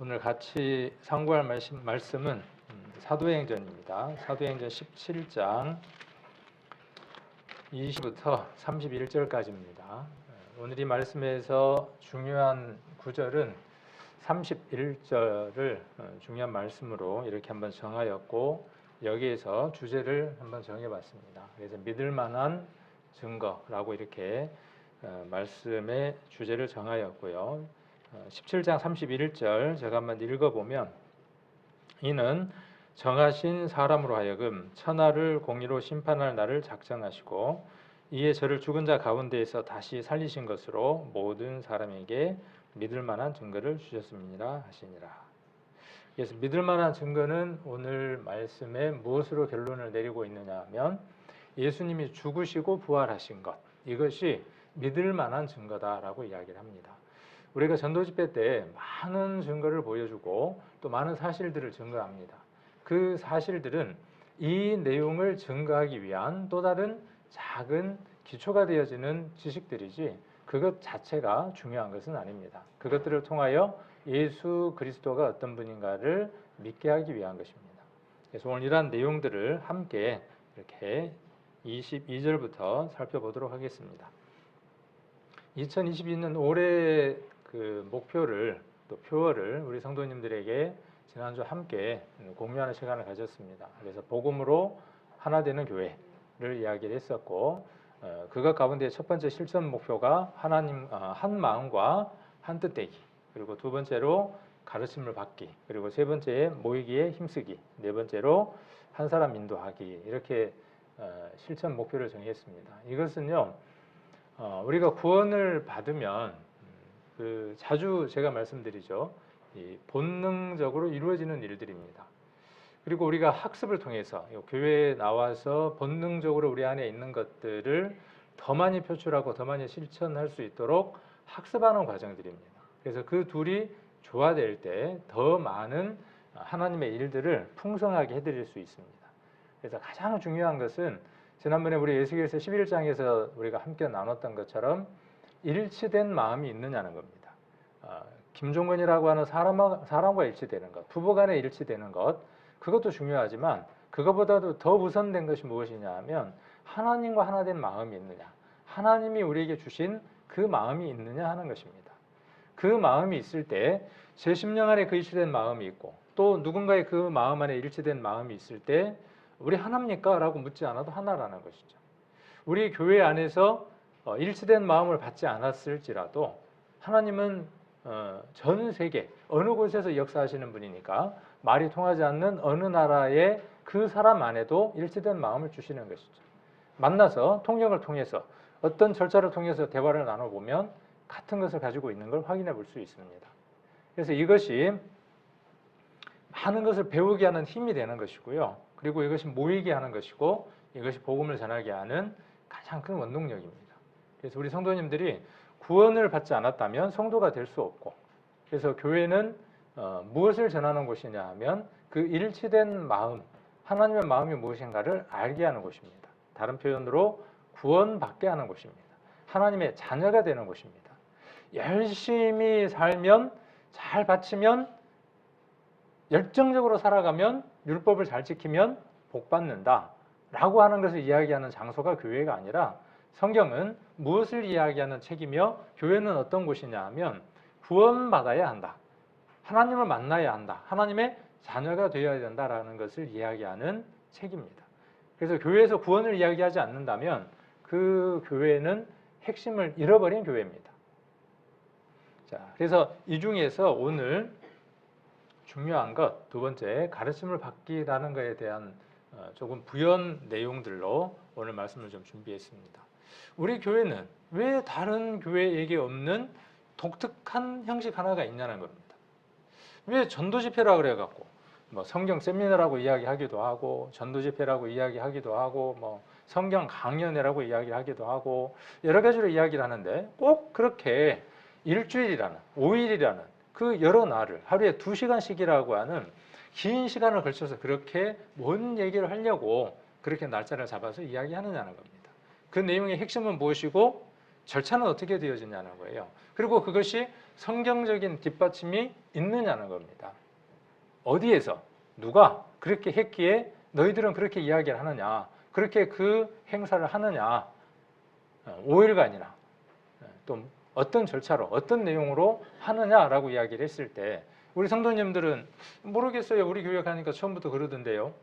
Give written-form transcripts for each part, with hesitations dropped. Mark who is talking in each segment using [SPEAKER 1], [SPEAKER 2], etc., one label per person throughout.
[SPEAKER 1] 오늘 같이 상고할 말씀은 사도행전입니다. 사도행전 17장 20부터 31절까지입니다. 오늘 이 말씀에서 중요한 구절은 31절을 중요한 말씀으로 이렇게 한번 정하였고, 여기에서 주제를 한번 정해봤습니다. 그래서 믿을 만한 증거라고 이렇게 말씀의 주제를 정하였고요. 17장 31절 제가 한번 읽어보면, 이는 정하신 사람으로 하여금 천하를 공의로 심판할 날을 작정하시고 이에 저를 죽은 자 가운데에서 다시 살리신 것으로 모든 사람에게 믿을 만한 증거를 주셨습니다 하시니라. 그래서 믿을 만한 증거는 오늘 말씀에 무엇으로 결론을 내리고 있느냐 하면, 예수님이 죽으시고 부활하신 것, 이것이 믿을 만한 증거다라고 이야기를 합니다. 우리가 전도집회 때 많은 증거를 보여주고 또 많은 사실들을 증거합니다. 그 사실들은 이 내용을 증거하기 위한 또 다른 작은 기초가 되어지는 지식들이지 그것 자체가 중요한 것은 아닙니다. 그것들을 통하여 예수 그리스도가 어떤 분인가를 믿게 하기 위한 것입니다. 그래서 오늘 이러한 내용들을 함께 이렇게 22절부터 살펴보도록 하겠습니다. 2022년 올해 그 목표를 또 표어를 우리 성도님들에게 지난주 함께 공유하는 시간을 가졌습니다. 그래서 복음으로 하나 되는 교회를 이야기를 했었고, 그것 가운데 첫 번째 실천 목표가 하나님 한 마음과 한 뜻 되기, 그리고 두 번째로 가르침을 받기, 그리고 세 번째 모이기에 힘쓰기, 네 번째로 한 사람 인도하기, 이렇게 실천 목표를 정했습니다. 이것은요, 우리가 구원을 받으면 자주 제가 말씀드리죠. 이 본능적으로 이루어지는 일들입니다. 그리고 우리가 학습을 통해서 교회에 나와서 본능적으로 우리 안에 있는 것들을 더 많이 표출하고 더 많이 실천할 수 있도록 학습하는 과정들입니다. 그래서 그 둘이 조화될 때 더 많은 하나님의 일들을 풍성하게 해드릴 수 있습니다. 그래서 가장 중요한 것은 지난번에 우리 에스겔서 11장에서 우리가 함께 나눴던 것처럼 일치된 마음이 있느냐는 겁니다. 김종건이라고 하는 사람과 일치되는 것, 부부간에 일치되는 것, 그것도 중요하지만 그것보다도 더 우선된 것이 무엇이냐 하면 하나님과 하나 된 마음이 있느냐, 하나님이 우리에게 주신 그 마음이 있느냐 하는 것입니다. 그 마음이 있을 때 제 심령 안에 그 일치된 마음이 있고, 또 누군가의 그 마음 안에 일치된 마음이 있을 때 우리 하나입니까? 라고 묻지 않아도 하나라는 것이죠. 우리 교회 안에서 일치된 마음을 받지 않았을지라도 하나님은 전 세계 어느 곳에서 역사하시는 분이니까 말이 통하지 않는 어느 나라의 그 사람 안에도 일치된 마음을 주시는 것이죠. 만나서 통역을 통해서 어떤 절차를 통해서 대화를 나눠보면 같은 것을 가지고 있는 걸 확인해 볼 수 있습니다. 그래서 이것이 많은 것을 배우게 하는 힘이 되는 것이고요. 그리고 이것이 모이게 하는 것이고, 이것이 복음을 전하게 하는 가장 큰 원동력입니다. 그래서 우리 성도님들이 구원을 받지 않았다면 성도가 될 수 없고, 그래서 교회는 무엇을 전하는 곳이냐 하면 그 일치된 마음, 하나님의 마음이 무엇인가를 알게 하는 곳입니다. 다른 표현으로 구원받게 하는 곳입니다. 하나님의 자녀가 되는 곳입니다. 열심히 살면, 잘 바치면, 열정적으로 살아가면, 율법을 잘 지키면 복 받는다 라고 하는 것을 이야기하는 장소가 교회가 아니라, 성경은 무엇을 이야기하는 책이며 교회는 어떤 곳이냐 하면 구원받아야 한다, 하나님을 만나야 한다, 하나님의 자녀가 되어야 된다라는 것을 이야기하는 책입니다. 그래서 교회에서 구원을 이야기하지 않는다면 그 교회는 핵심을 잃어버린 교회입니다. 자, 그래서 이 중에서 오늘 중요한 것, 두 번째, 가르침을 받기라는 것에 대한 조금 부연 내용들로 오늘 말씀을 좀 준비했습니다. 우리 교회는 왜 다른 교회에게 없는 독특한 형식 하나가 있냐는 겁니다. 왜 전도 집회라 그래갖고 뭐 성경 세미나라고 이야기하기도 하고, 전도 집회라고 이야기하기도 하고, 뭐 성경 강연회라고 이야기하기도 하고, 여러 가지로 이야기를 하는데 꼭 그렇게 일주일이라는, 5일이라는 그 여러 날을 하루에 2시간씩이라고 하는 긴 시간을 걸쳐서 그렇게 뭔 얘기를 하려고 그렇게 날짜를 잡아서 이야기하느냐는 겁니다. 그 내용의 핵심은 무엇이고 절차는 어떻게 되어지냐는 거예요. 그리고 그것이 성경적인 뒷받침이 있느냐는 겁니다. 어디에서 누가 그렇게 했기에 너희들은 그렇게 이야기를 하느냐, 그렇게 그 행사를 하느냐, 5일간이나 또 어떤 절차로 어떤 내용으로 하느냐라고 이야기를 했을 때 우리 성도님들은 모르겠어요. 우리 교회 가니까 처음부터 그러던데요.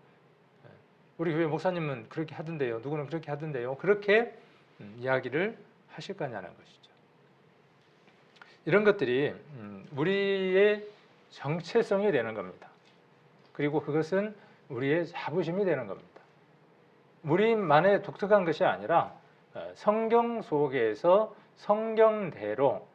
[SPEAKER 1] 우리 교회 목사님은 그렇게 하던데요. 누구는 그렇게 하던데요. 그렇게 이야기를 하실 거냐는 것이죠. 이런 것들이 우리의 정체성이 되는 겁니다. 그리고 그것은 우리의 자부심이 되는 겁니다. 우리만의 독특한 것이 아니라 성경 속에서 성경대로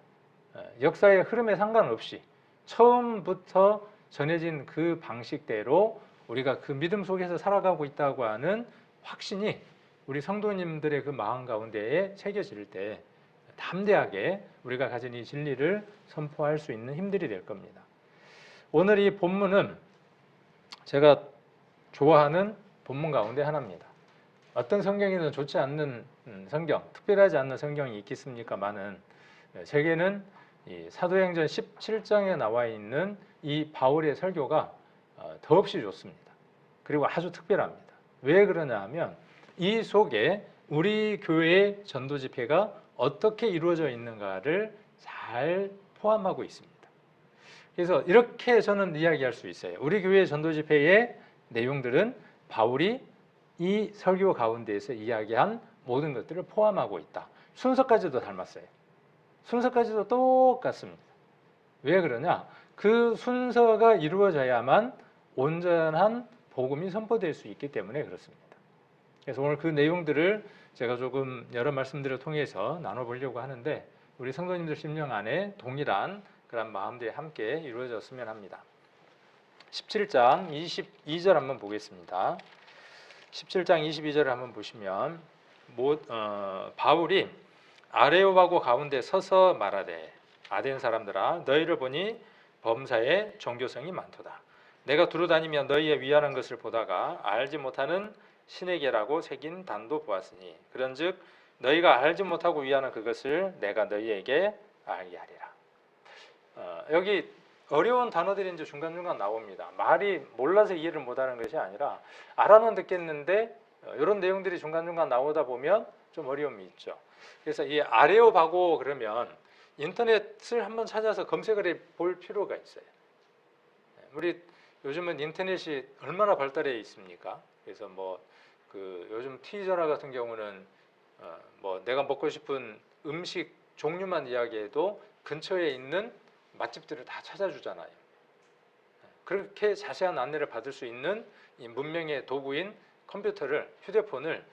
[SPEAKER 1] 역사의 흐름에 상관없이 처음부터 전해진 그 방식대로 우리가 그 믿음 속에서 살아가고 있다고 하는 확신이 우리 성도님들의 그 마음 가운데에 새겨질 때 담대하게 우리가 가진 이 진리를 선포할 수 있는 힘들이 될 겁니다. 오늘 이 본문은 제가 좋아하는 본문 가운데 하나입니다. 어떤 성경이든 좋지 않는 성경, 특별하지 않는 성경이 있겠습니까마는 제게는 이 사도행전 17장에 나와 있는 이 바울의 설교가 더없이 좋습니다. 그리고 아주 특별합니다. 왜 그러냐 하면 이 속에 우리 교회의 전도 집회가 어떻게 이루어져 있는가를 잘 포함하고 있습니다. 그래서 이렇게 저는 이야기할 수 있어요. 우리 교회 전도 집회의 내용들은 바울이 이 설교 가운데에서 이야기한 모든 것들을 포함하고 있다. 순서까지도 닮았어요. 순서까지도 똑같습니다. 왜 그러냐? 그 순서가 이루어져야만 온전한 복음이 선포될 수 있기 때문에 그렇습니다. 그래서 오늘 그 내용들을 제가 조금 여러 말씀들을 통해서 나눠보려고 하는데 우리 성도님들 심령 안에 동일한 그런 마음들이 함께 이루어졌으면 합니다. 17장 22절 한번 보겠습니다. 17장 22절을 한번 보시면 바울이 아레오바고 가운데 서서 말하되 아덴 사람들아 너희를 보니 범사에 종교성이 많도다. 내가 두루다니며 너희의 위하는 것을 보다가 알지 못하는 신에게라고 새긴 단도 보았으니 그런즉 너희가 알지 못하고 위하는 그것을 내가 너희에게 알게 하리라. 여기 어려운 단어들이 이제 중간중간 나옵니다. 말이 몰라서 이해를 못하는 것이 아니라 알아는 듣겠는데 이런 내용들이 중간중간 나오다 보면 좀 어려움이 있죠. 그래서 이 아레오바고 그러면 인터넷을 한번 찾아서 검색을 해볼 필요가 있어요. 우리 요즘은 인터넷이 얼마나 발달해 있습니까? 그래서 요즘 티저라 같은 경우는 내가 먹고 싶은 음식 종류만 이야기해도 근처에 있는 맛집들을 다 찾아주잖아요. 그렇게 자세한 안내를 받을 수 있는 이 문명의 도구인 컴퓨터를, 휴대폰을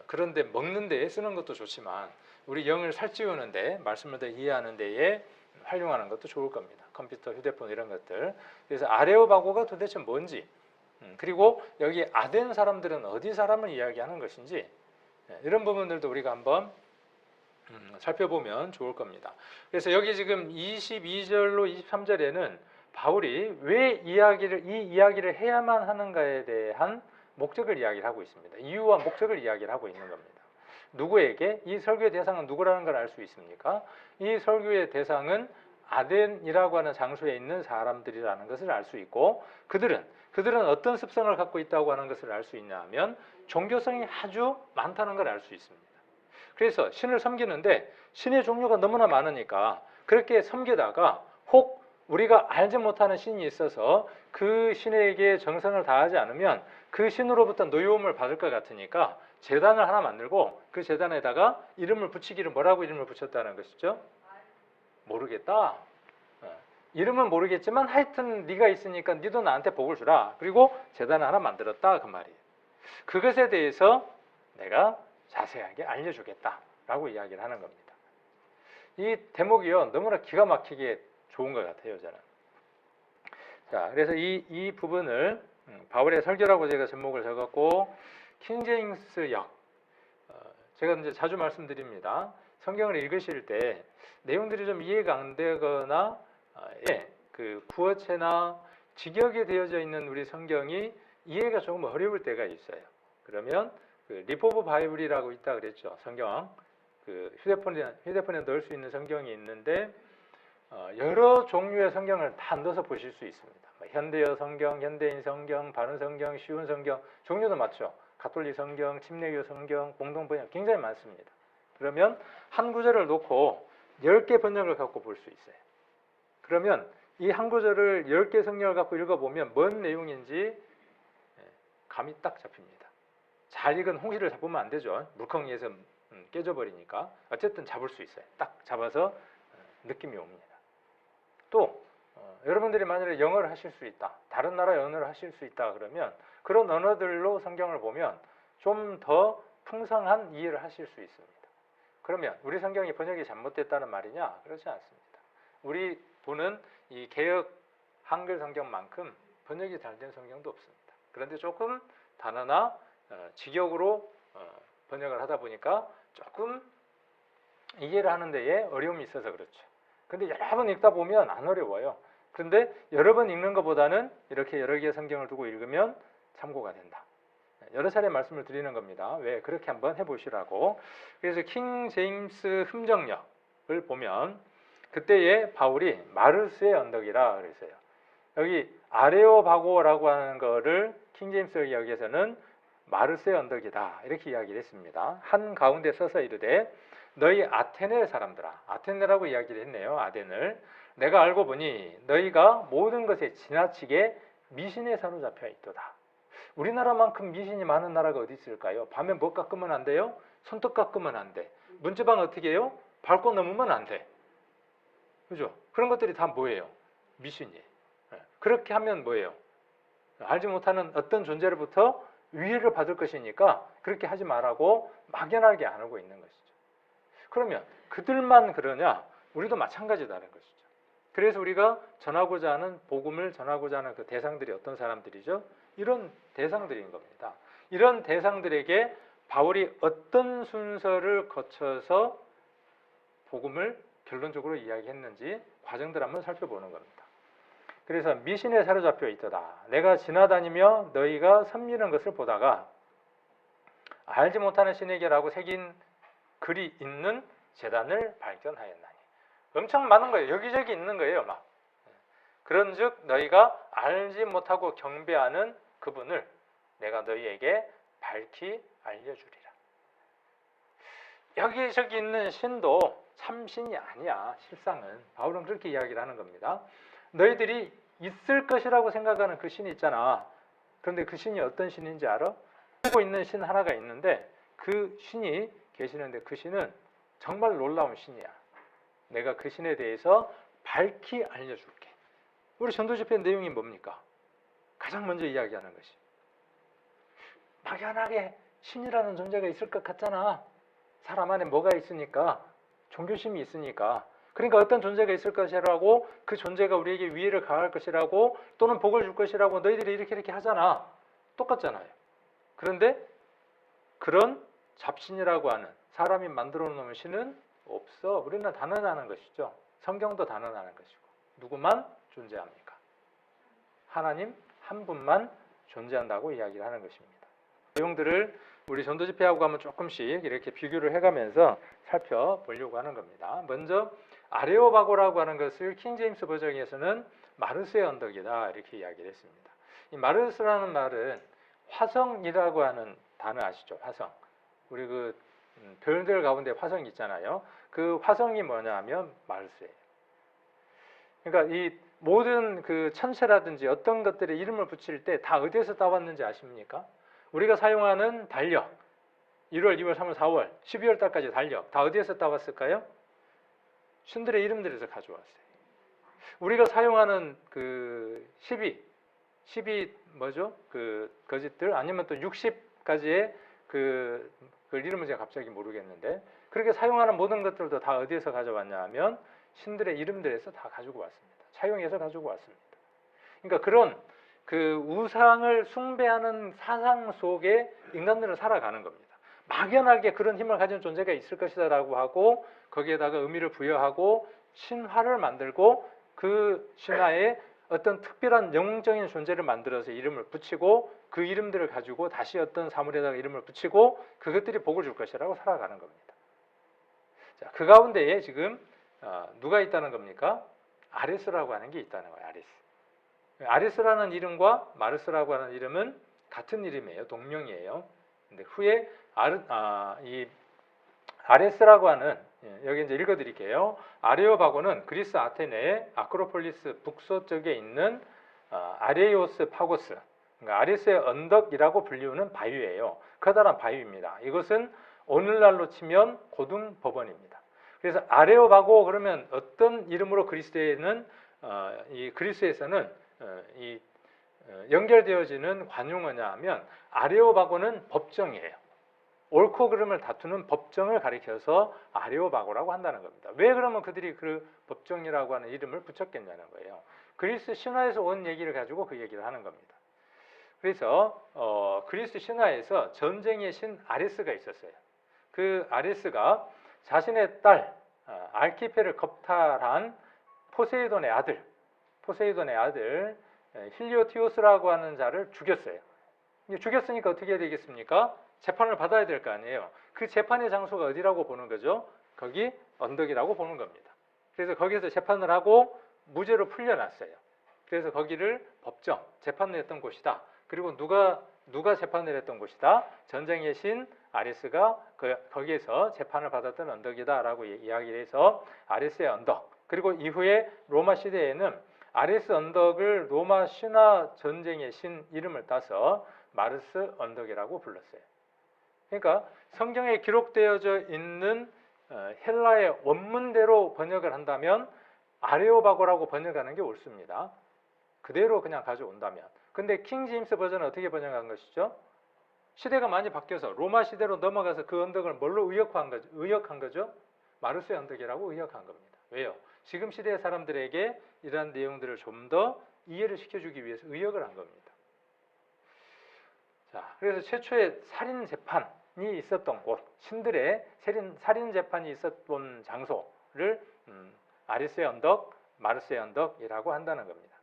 [SPEAKER 1] 그런데 먹는 데에 쓰는 것도 좋지만 우리 영을 살찌우는데 말씀을 더 이해하는 데에 활용하는 것도 좋을 겁니다. 컴퓨터, 휴대폰 이런 것들. 그래서 아레오바고가 도대체 뭔지, 그리고 여기 아덴 사람들은 어디 사람을 이야기하는 것인지 이런 부분들도 우리가 한번 살펴보면 좋을 겁니다. 그래서 여기 지금 22절로 23절에는 바울이 왜 이 이야기를 해야만 하는가에 대한 목적을 이야기를 하고 있습니다. 이유와 목적을 이야기를 하고 있는 겁니다. 누구에게? 이 설교의 대상은 누구라는 걸 알 수 있습니까? 이 설교의 대상은 아덴이라고 하는 장소에 있는 사람들이라는 것을 알 수 있고 그들은 어떤 습성을 갖고 있다고 하는 것을 알 수 있냐 하면 종교성이 아주 많다는 걸 알 수 있습니다. 그래서 신을 섬기는데 신의 종류가 너무나 많으니까 그렇게 섬기다가 혹 우리가 알지 못하는 신이 있어서 그 신에게 정성을 다하지 않으면 그 신으로부터 노여움을 받을 것 같으니까 제단을 하나 만들고 그 제단에다가 이름을 붙이기를 뭐라고 이름을 붙였다는 것이죠? 모르겠다. 이름은 모르겠지만 하여튼 네가 있으니까 네도 나한테 복을 주라. 그리고 제단을 하나 만들었다 그 말이에요. 그것에 대해서 내가 자세하게 알려주겠다라고 이야기를 하는 겁니다. 이 대목이요 너무나 기가 막히게 좋은 것 같아요 저는. 자, 그래서 이 부분을 바울의 설교라고 제가 제목을 적었고 킹제임스역 제가 이제 자주 말씀드립니다. 성경을 읽으실 때 내용들이 좀 이해가 안 되거나 그 구어체나 직역이 되어져 있는 우리 성경이 이해가 조금 어려울 때가 있어요. 그러면 그 리포브 바이블이라고 있다 그랬죠. 성경 그 휴대폰에 넣을 수 있는 성경이 있는데 여러 종류의 성경을 다 넣어서 보실 수 있습니다. 현대어 성경, 현대인 성경, 바른 성경, 쉬운 성경, 종류도 많죠. 가톨릭 성경, 침례교 성경, 공동 번역 굉장히 많습니다. 그러면 한 구절을 놓고 10개 번역을 갖고 볼 수 있어요. 그러면 이 한 구절을 10개 성경을 갖고 읽어보면 뭔 내용인지 감이 딱 잡힙니다. 잘 익은 홍시를 잡으면 안 되죠. 물컹이에서 깨져버리니까. 어쨌든 잡을 수 있어요. 딱 잡아서 느낌이 옵니다. 또 여러분들이 만약에 영어를 하실 수 있다, 다른 나라 언어를 하실 수 있다 그러면 그런 언어들로 성경을 보면 좀 더 풍성한 이해를 하실 수 있습니다. 그러면 우리 성경이 번역이 잘못됐다는 말이냐? 그렇지 않습니다. 우리 보는 이 개역 한글 성경만큼 번역이 잘 된 성경도 없습니다. 그런데 조금 단어나 직역으로 번역을 하다 보니까 조금 이해를 하는 데에 어려움이 있어서 그렇죠. 근데 여러 번 읽다 보면 안 어려워요. 그런데 여러 번 읽는 것보다는 이렇게 여러 개의 성경을 두고 읽으면 참고가 된다. 여러 차례 말씀을 드리는 겁니다. 왜? 그렇게 한번 해보시라고. 그래서 킹 제임스 흠정역을 보면 그때의 바울이 마르스의 언덕이라 그랬어요. 여기 아레오바고라고 하는 거를 킹 제임스 여기에서는 마르스의 언덕이다 이렇게 이야기를 했습니다. 한 가운데 써서 이르되 너희 아테네 사람들아, 아테네라고 이야기를 했네요. 아덴을. 내가 알고 보니 너희가 모든 것에 지나치게 미신에 사로잡혀 있도다. 우리나라만큼 미신이 많은 나라가 어디 있을까요? 밤에 뭐 깎으면 안 돼요? 손톱 깎으면 안 돼. 문지방 어떻게 해요? 밟고 넘으면 안 돼. 그죠? 그런 것들이 다 뭐예요? 미신이에요. 그렇게 하면 뭐예요? 알지 못하는 어떤 존재로부터 위해를 받을 것이니까 그렇게 하지 말라고 막연하게 안 하고 있는 것이죠. 그러면 그들만 그러냐? 우리도 마찬가지다는 것이죠. 그래서 우리가 전하고자 하는 복음을 전하고자 하는 그 대상들이 어떤 사람들이죠? 이런 대상들인 겁니다. 이런 대상들에게 바울이 어떤 순서를 거쳐서 복음을 결론적으로 이야기했는지 과정들 한번 살펴보는 겁니다. 그래서 미신에 사로잡혀 있도다. 내가 지나다니며 너희가 섬기는 것을 보다가 알지 못하는 신에게라고 새긴 글이 있는 제단을 발견하였나니. 엄청 많은 거예요. 여기저기 있는 거예요. 막. 그런즉 너희가 알지 못하고 경배하는 그분을 내가 너희에게 밝히 알려주리라. 여기저기 있는 신도 참신이 아니야. 실상은. 바울은 그렇게 이야기를 하는 겁니다. 너희들이 있을 것이라고 생각하는 그 신이 있잖아. 그런데 그 신이 어떤 신인지 알아? 알고 있는 신 하나가 있는데 그 신이 계시는데 그 신은 정말 놀라운 신이야. 내가 그 신에 대해서 밝히 알려줄게. 우리 전도집회 내용이 뭡니까? 가장 먼저 이야기하는 것이 막연하게 신이라는 존재가 있을 것 같잖아. 사람 안에 뭐가 있으니까, 종교심이 있으니까. 그러니까 어떤 존재가 있을 것이라고, 그 존재가 우리에게 위해를 가할 것이라고, 또는 복을 줄 것이라고 너희들이 이렇게 하잖아. 똑같잖아요. 그런데 그런 잡신이라고 하는 사람이 만들어 놓은 신은 없어. 우리는 단언하는 것이죠. 성경도 단언하는 것이고. 누구만 존재합니까? 하나님 한 분만 존재한다고 이야기를 하는 것입니다. 내용들을 우리 전도집회하고 한번 조금씩 이렇게 비교를 해가면서 살펴보려고 하는 겁니다. 먼저 아레오바고라고 하는 것을 킹제임스 버전에서는 마르스의 언덕이다 이렇게 이야기를 했습니다. 이 마르스라는 말은 화성이라고 하는 단어 아시죠? 화성. 우리 그 별들 가운데 화성이 있잖아요. 그 화성이 뭐냐면 마르스예요. 그러니까 이 모든 그 천체라든지 어떤 것들의 이름을 붙일 때 다 어디에서 따왔는지 아십니까? 우리가 사용하는 달력 1월, 2월, 3월, 4월, 12월 달까지 달력 다 어디에서 따왔을까요? 신들의 이름들에서 가져왔어요. 우리가 사용하는 그 12 뭐죠? 그 거짓들 아니면 또 60가지의 그 이름을 제가 갑자기 모르겠는데 그렇게 사용하는 모든 것들도 다 어디에서 가져왔냐 하면 신들의 이름들에서 다 가지고 왔습니다. 차용해서 가지고 왔습니다. 그러니까 그런 그 우상을 숭배하는 사상 속에 인간들은 살아가는 겁니다. 막연하게 그런 힘을 가진 존재가 있을 것이다라고 하고 거기에다가 의미를 부여하고 신화를 만들고 그 신화에 어떤 특별한 영웅적인 존재를 만들어서 이름을 붙이고 그 이름들을 가지고 다시 어떤 사물에다가 이름을 붙이고 그것들이 복을 줄 것이라고 살아가는 겁니다. 자, 그 가운데에 지금 누가 있다는 겁니까? 아레스라고 하는 게 있다는 거예요. 아레스. 아레스라는 이름과 마르스라고 하는 이름은 같은 이름이에요. 동명이에요. 근데 후에 이 아레스라고 하는, 여기 이제 읽어드릴게요. 아레오바고는 그리스 아테네의 아크로폴리스 북서쪽에 있는 아레이오스 파고스, 그러니까 아레스의 언덕이라고 불리우는 바위예요. 커다란 바위입니다. 이것은 오늘날로 치면 고등법원입니다. 그래서 아레오바고 그러면 어떤 이름으로 이 그리스에서는 연결되어지는 관용어냐 하면 아레오바고는 법정이에요. 옳고 그름을 다투는 법정을 가리켜서 아레오바고라고 한다는 겁니다. 왜 그러면 그들이 그 법정이라고 하는 이름을 붙였겠냐는 거예요. 그리스 신화에서 온 얘기를 가지고 그 얘기를 하는 겁니다. 그래서 그리스 신화에서 전쟁의 신 아레스가 있었어요. 그 아레스가 자신의 딸 알키페를 겁탈한 포세이돈의 아들 힐리오티오스라고 하는 자를 죽였어요. 죽였으니까 어떻게 해야 되겠습니까? 재판을 받아야 될 거 아니에요. 그 재판의 장소가 어디라고 보는 거죠? 거기 언덕이라고 보는 겁니다. 그래서 거기서 재판을 하고 무죄로 풀려났어요. 그래서 거기를 법정, 재판을 했던 곳이다. 그리고 누가 재판을 했던 곳이다? 전쟁의 신 아레스가 거기에서 재판을 받았던 언덕이다라고 이야기를 해서 아레스의 언덕. 그리고 이후에 로마 시대에는 아레스 언덕을 로마 신화 전쟁의 신 이름을 따서 마르스 언덕이라고 불렀어요. 그러니까 성경에 기록되어져 있는 헬라의 원문대로 번역을 한다면 아레오바고라고 번역하는 게 옳습니다. 그대로 그냥 가져온다면. 근데 킹 제임스 버전은 어떻게 번역한 것이죠? 시대가 많이 바뀌어서 로마 시대로 넘어가서 그 언덕을 뭘로 의역한 거죠? 마르스의 언덕이라고 의역한 겁니다. 왜요? 지금 시대의 사람들에게 이러한 내용들을 좀 더 이해를 시켜주기 위해서 의역을 한 겁니다. 자, 그래서 최초의 살인 재판이 있었던 곳, 신들의 살인 재판이 있었던 장소를 아레스의 언덕, 마르스의 언덕이라고 한다는 겁니다.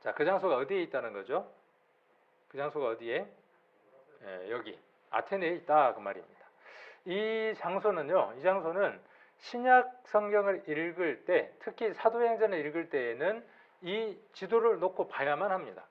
[SPEAKER 1] 자, 그 장소가 어디에 있다는 거죠? 그 장소가 어디에? 여기 아테네에 있다 그 말입니다. 이 장소는 신약 성경을 읽을 때, 특히 사도행전을 읽을 때에는 이 지도를 놓고 봐야만 합니다.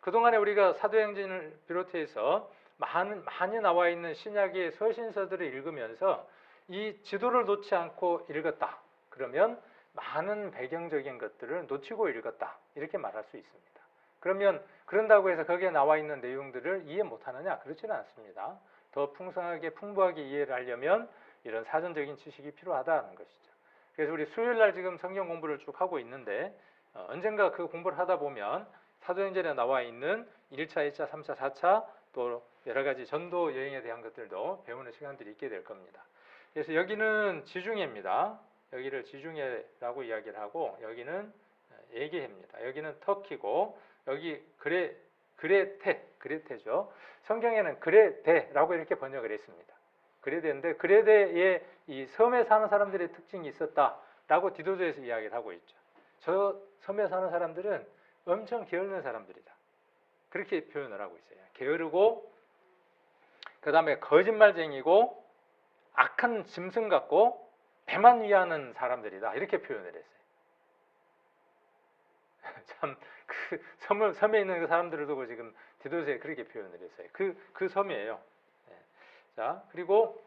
[SPEAKER 1] 그동안에 우리가 사도행전을 비롯해서 많이 나와 있는 신약의 서신서들을 읽으면서 이 지도를 놓지 않고 읽었다. 그러면 많은 배경적인 것들을 놓치고 읽었다. 이렇게 말할 수 있습니다. 그러면 그런다고 해서 거기에 나와 있는 내용들을 이해 못하느냐? 그렇지는 않습니다. 더 풍부하게 이해를 하려면 이런 사전적인 지식이 필요하다는 것이죠. 그래서 우리 수요일날 지금 성경 공부를 쭉 하고 있는데 언젠가 그 공부를 하다 보면 사도행전에 나와 있는 1차, 2차, 3차, 4차 또 여러 가지 전도 여행에 대한 것들도 배우는 시간들이 있게 될 겁니다. 그래서 여기는 지중해입니다. 여기를 지중해라고 이야기를 하고 여기는 에게해입니다. 여기는 터키고 여기 그레테죠. 성경에는 그레데라고 이렇게 번역을 했습니다. 그레데인데 그레데에 이 섬에 사는 사람들의 특징이 있었다라고 디도서에서 이야기를 하고 있죠. 저 섬에 사는 사람들은 엄청 게으른 사람들이다. 그렇게 표현을 하고 있어요. 게으르고 그 다음에 거짓말쟁이고 악한 짐승 같고 배만 위하는 사람들이다. 이렇게 표현을 했어요. 참 그 섬에 있는 그 사람들을 두고 지금 디도서에 그렇게 표현을 했어요. 그 섬이에요. 네. 자, 그리고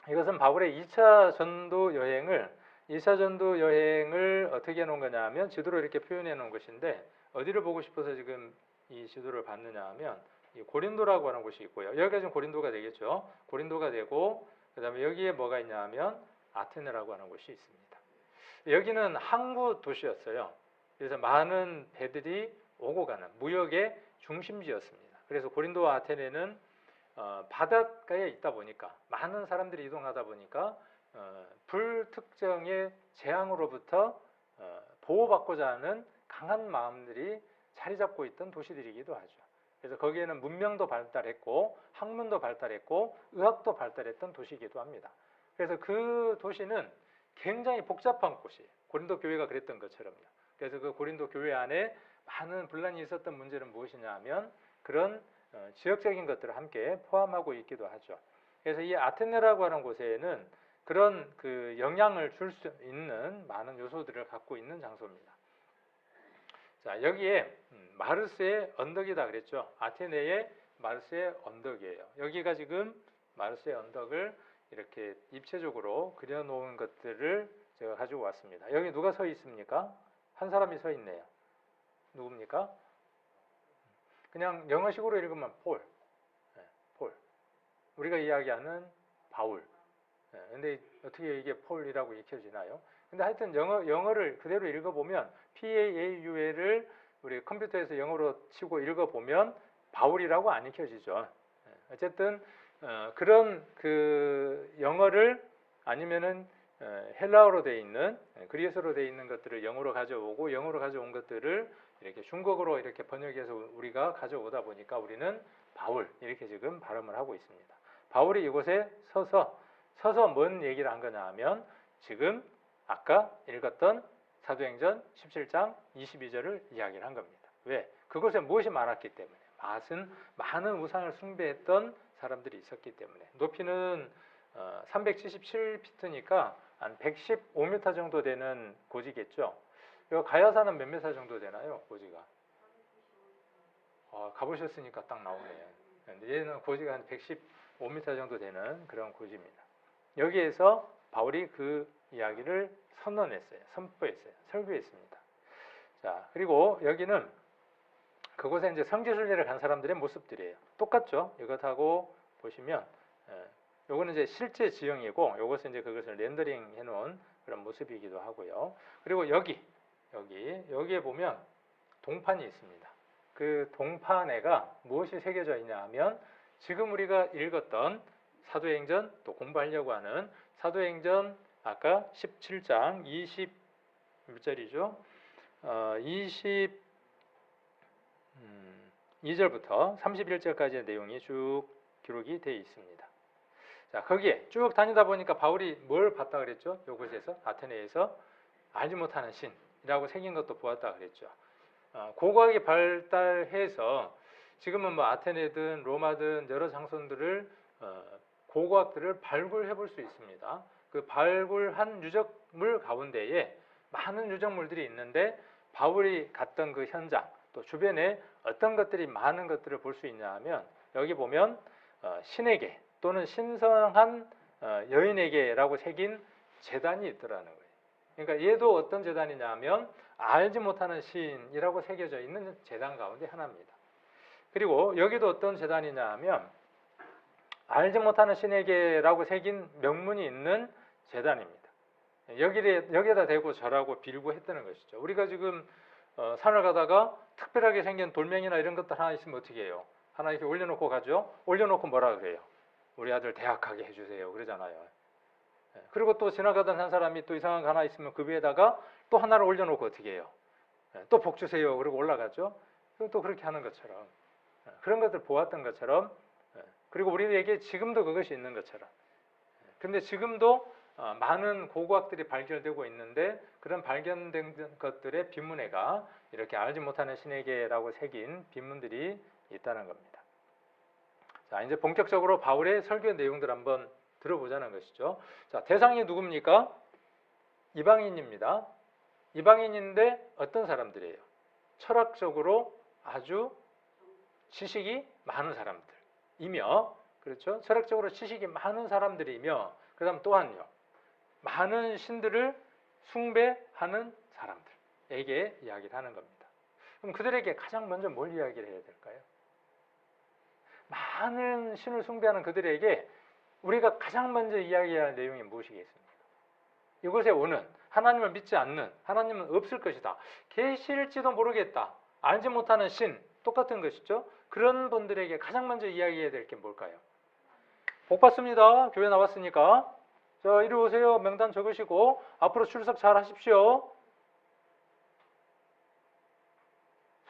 [SPEAKER 1] 이것은 바울의 2차 전도 여행을 어떻게 해놓은 거냐 하면 지도로 이렇게 표현해 놓은 것인데 어디를 보고 싶어서 지금 이 지도를 봤느냐 하면 이 고린도라고 하는 곳이 있고요. 여기가 지금 고린도가 되겠죠. 고린도가 되고 그 다음에 여기에 뭐가 있냐 하면 아테네라고 하는 곳이 있습니다. 여기는 항구 도시였어요. 그래서 많은 배들이 오고 가는 무역의 중심지였습니다. 그래서 고린도와 아테네는 바닷가에 있다 보니까 많은 사람들이 이동하다 보니까 불특정의 재앙으로부터 보호받고자 하는 강한 마음들이 자리 잡고 있던 도시들이기도 하죠. 그래서 거기에는 문명도 발달했고 학문도 발달했고 의학도 발달했던 도시이기도 합니다. 그래서 그 도시는 굉장히 복잡한 곳이에요. 고린도 교회가 그랬던 것처럼요. 그래서 그 고린도 교회 안에 많은 분란이 있었던 문제는 무엇이냐 하면 그런 지역적인 것들을 함께 포함하고 있기도 하죠. 그래서 이 아테네라고 하는 곳에는 그런 그 영향을 줄 수 있는 많은 요소들을 갖고 있는 장소입니다. 자, 여기에 마르스의 언덕이다 그랬죠. 아테네의 마르스의 언덕이에요. 여기가 지금 마르스의 언덕을 이렇게 입체적으로 그려놓은 것들을 제가 가지고 왔습니다. 여기 누가 서 있습니까? 한 사람이 서 있네요. 누굽니까? 그냥 영어식으로 읽으면 폴. 네, 폴. 우리가 이야기하는 바울. 네, 근데 어떻게 이게 폴이라고 읽혀지나요? 근데 하여튼 영어를 그대로 읽어보면 PAUL을 우리 컴퓨터에서 영어로 치고 읽어보면 바울이라고 안 읽혀지죠. 네, 어쨌든 그런 그 영어를 아니면은 헬라어로 되어 있는 그리스어로 되어 있는 것들을 영어로 가져오고 영어로 가져온 것들을 이렇게 중국어로 이렇게 번역해서 우리가 가져오다 보니까 우리는 바울 이렇게 지금 발음을 하고 있습니다. 바울이 이곳에 서서 뭔 얘기를 한 거냐 하면 지금 아까 읽었던 사도행전 17장 22절을 이야기를 한 겁니다. 왜? 그곳에 무엇이 많았기 때문에 많은 우상을 숭배했던 사람들이 있었기 때문에 높이는 377피트니까 한 115m 정도 되는 고지겠죠. 이 가야산은 몇 미터 정도 되나요? 고지가? 가보셨으니까 딱 나오네요. 얘는 고지가 한 115m 정도 되는 그런 고지입니다. 여기에서 바울이 그 이야기를 선언했어요. 선포했어요. 설교했습니다. 자, 그리고 여기는 그곳에 이제 성지순례를 간 사람들의 모습들이에요. 똑같죠? 이것하고 보시면, 요거는 이제 실제 지형이고, 요것은 이제 그것을 렌더링 해놓은 그런 모습이기도 하고요. 그리고 여기에 보면 동판이 있습니다. 그 동판에가 무엇이 새겨져 있냐 하면, 지금 우리가 읽었던 사도행전, 또 공부하려고 하는 사도행전 아까 17장 20절이죠. 22절부터 31절까지의 내용이 쭉 기록이 되어 있습니다. 자, 거기에 쭉 다니다 보니까 바울이 뭘 봤다 그랬죠? 요곳에서 아테네에서 알지 못하는 신이라고 새긴 것도 보았다 그랬죠. 고고하게 발달해서 지금은 뭐 아테네든 로마든 여러 장소들을 고고학들을 발굴해 볼 수 있습니다. 그 발굴한 유적물 가운데에 많은 유적물들이 있는데 바울이 갔던 그 현장 또 주변에 어떤 것들이 많은 것들을 볼 수 있냐 하면 여기 보면 신에게 또는 신성한 여인에게라고 새긴 제단이 있더라는 거예요. 그러니까 얘도 어떤 제단이냐 하면 알지 못하는 신이라고 새겨져 있는 제단 가운데 하나입니다. 그리고 여기도 어떤 제단이냐 하면 알지 못하는 신에게라고 새긴 명문이 있는 제단입니다. 여기에다 대고 절하고 빌고 했다는 것이죠. 우리가 지금 산을 가다가 특별하게 생긴 돌멩이나 이런 것들 하나 있으면 어떻게 해요? 하나 이렇게 올려놓고 가죠? 올려놓고 뭐라 그래요? 우리 아들 대학 가게 해주세요. 그러잖아요. 그리고 또 지나가던 한 사람이 또 이상한 거 하나 있으면 그 위에다가 또 하나를 올려놓고 어떻게 해요? 또 복 주세요. 그리고 올라가죠? 또 그렇게 하는 것처럼 그런 것들 보았던 것처럼 그리고 우리에게 지금도 그것이 있는 것처럼 근데 지금도 많은 고고학들이 발견되고 있는데 그런 발견된 것들의 빈문회가 이렇게 알지 못하는 신에게라고 새긴 빈문들이 있다는 겁니다. 자, 이제 본격적으로 바울의 설교 내용들 한번 들어보자는 것이죠. 자, 대상이 누굽니까? 이방인입니다. 이방인인데 어떤 사람들이에요? 철학적으로 아주 지식이 많은 사람들이며, 그렇죠? 철학적으로 지식이 많은 사람들이며, 그 다음 또한요, 많은 신들을 숭배하는 사람들에게 이야기를 하는 겁니다. 그럼 그들에게 가장 먼저 뭘 이야기를 해야 될까요? 많은 신을 숭배하는 그들에게 우리가 가장 먼저 이야기해야 할 내용이 무엇이겠습니까? 이곳에 오는 하나님을 믿지 않는, 하나님은 없을 것이다, 계실지도 모르겠다, 알지 못하는 신, 똑같은 것이죠. 그런 분들에게 가장 먼저 이야기해야 될 게 뭘까요? 복 받습니다. 교회 나왔으니까. 자, 이리 오세요. 명단 적으시고 앞으로 출석 잘 하십시오.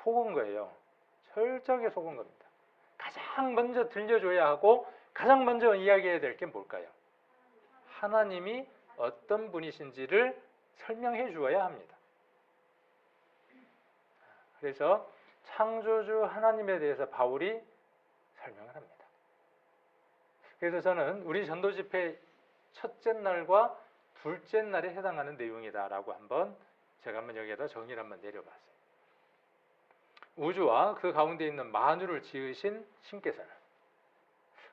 [SPEAKER 1] 속은 거예요. 철저하게 속은 겁니다. 가장 먼저 들려줘야 하고 가장 먼저 이야기해야 될 게 뭘까요? 하나님이 어떤 분이신지를 설명해 주어야 합니다. 그래서 창조주 하나님에 대해서 바울이 설명을 합니다. 그래서 저는 우리 전도 집회 첫째 날과 둘째 날에 해당하는 내용이다라고 제가 한번 여기에다 정의를 한번 내려봤어요. 우주와 그 가운데 있는 만유를 지으신 신께서는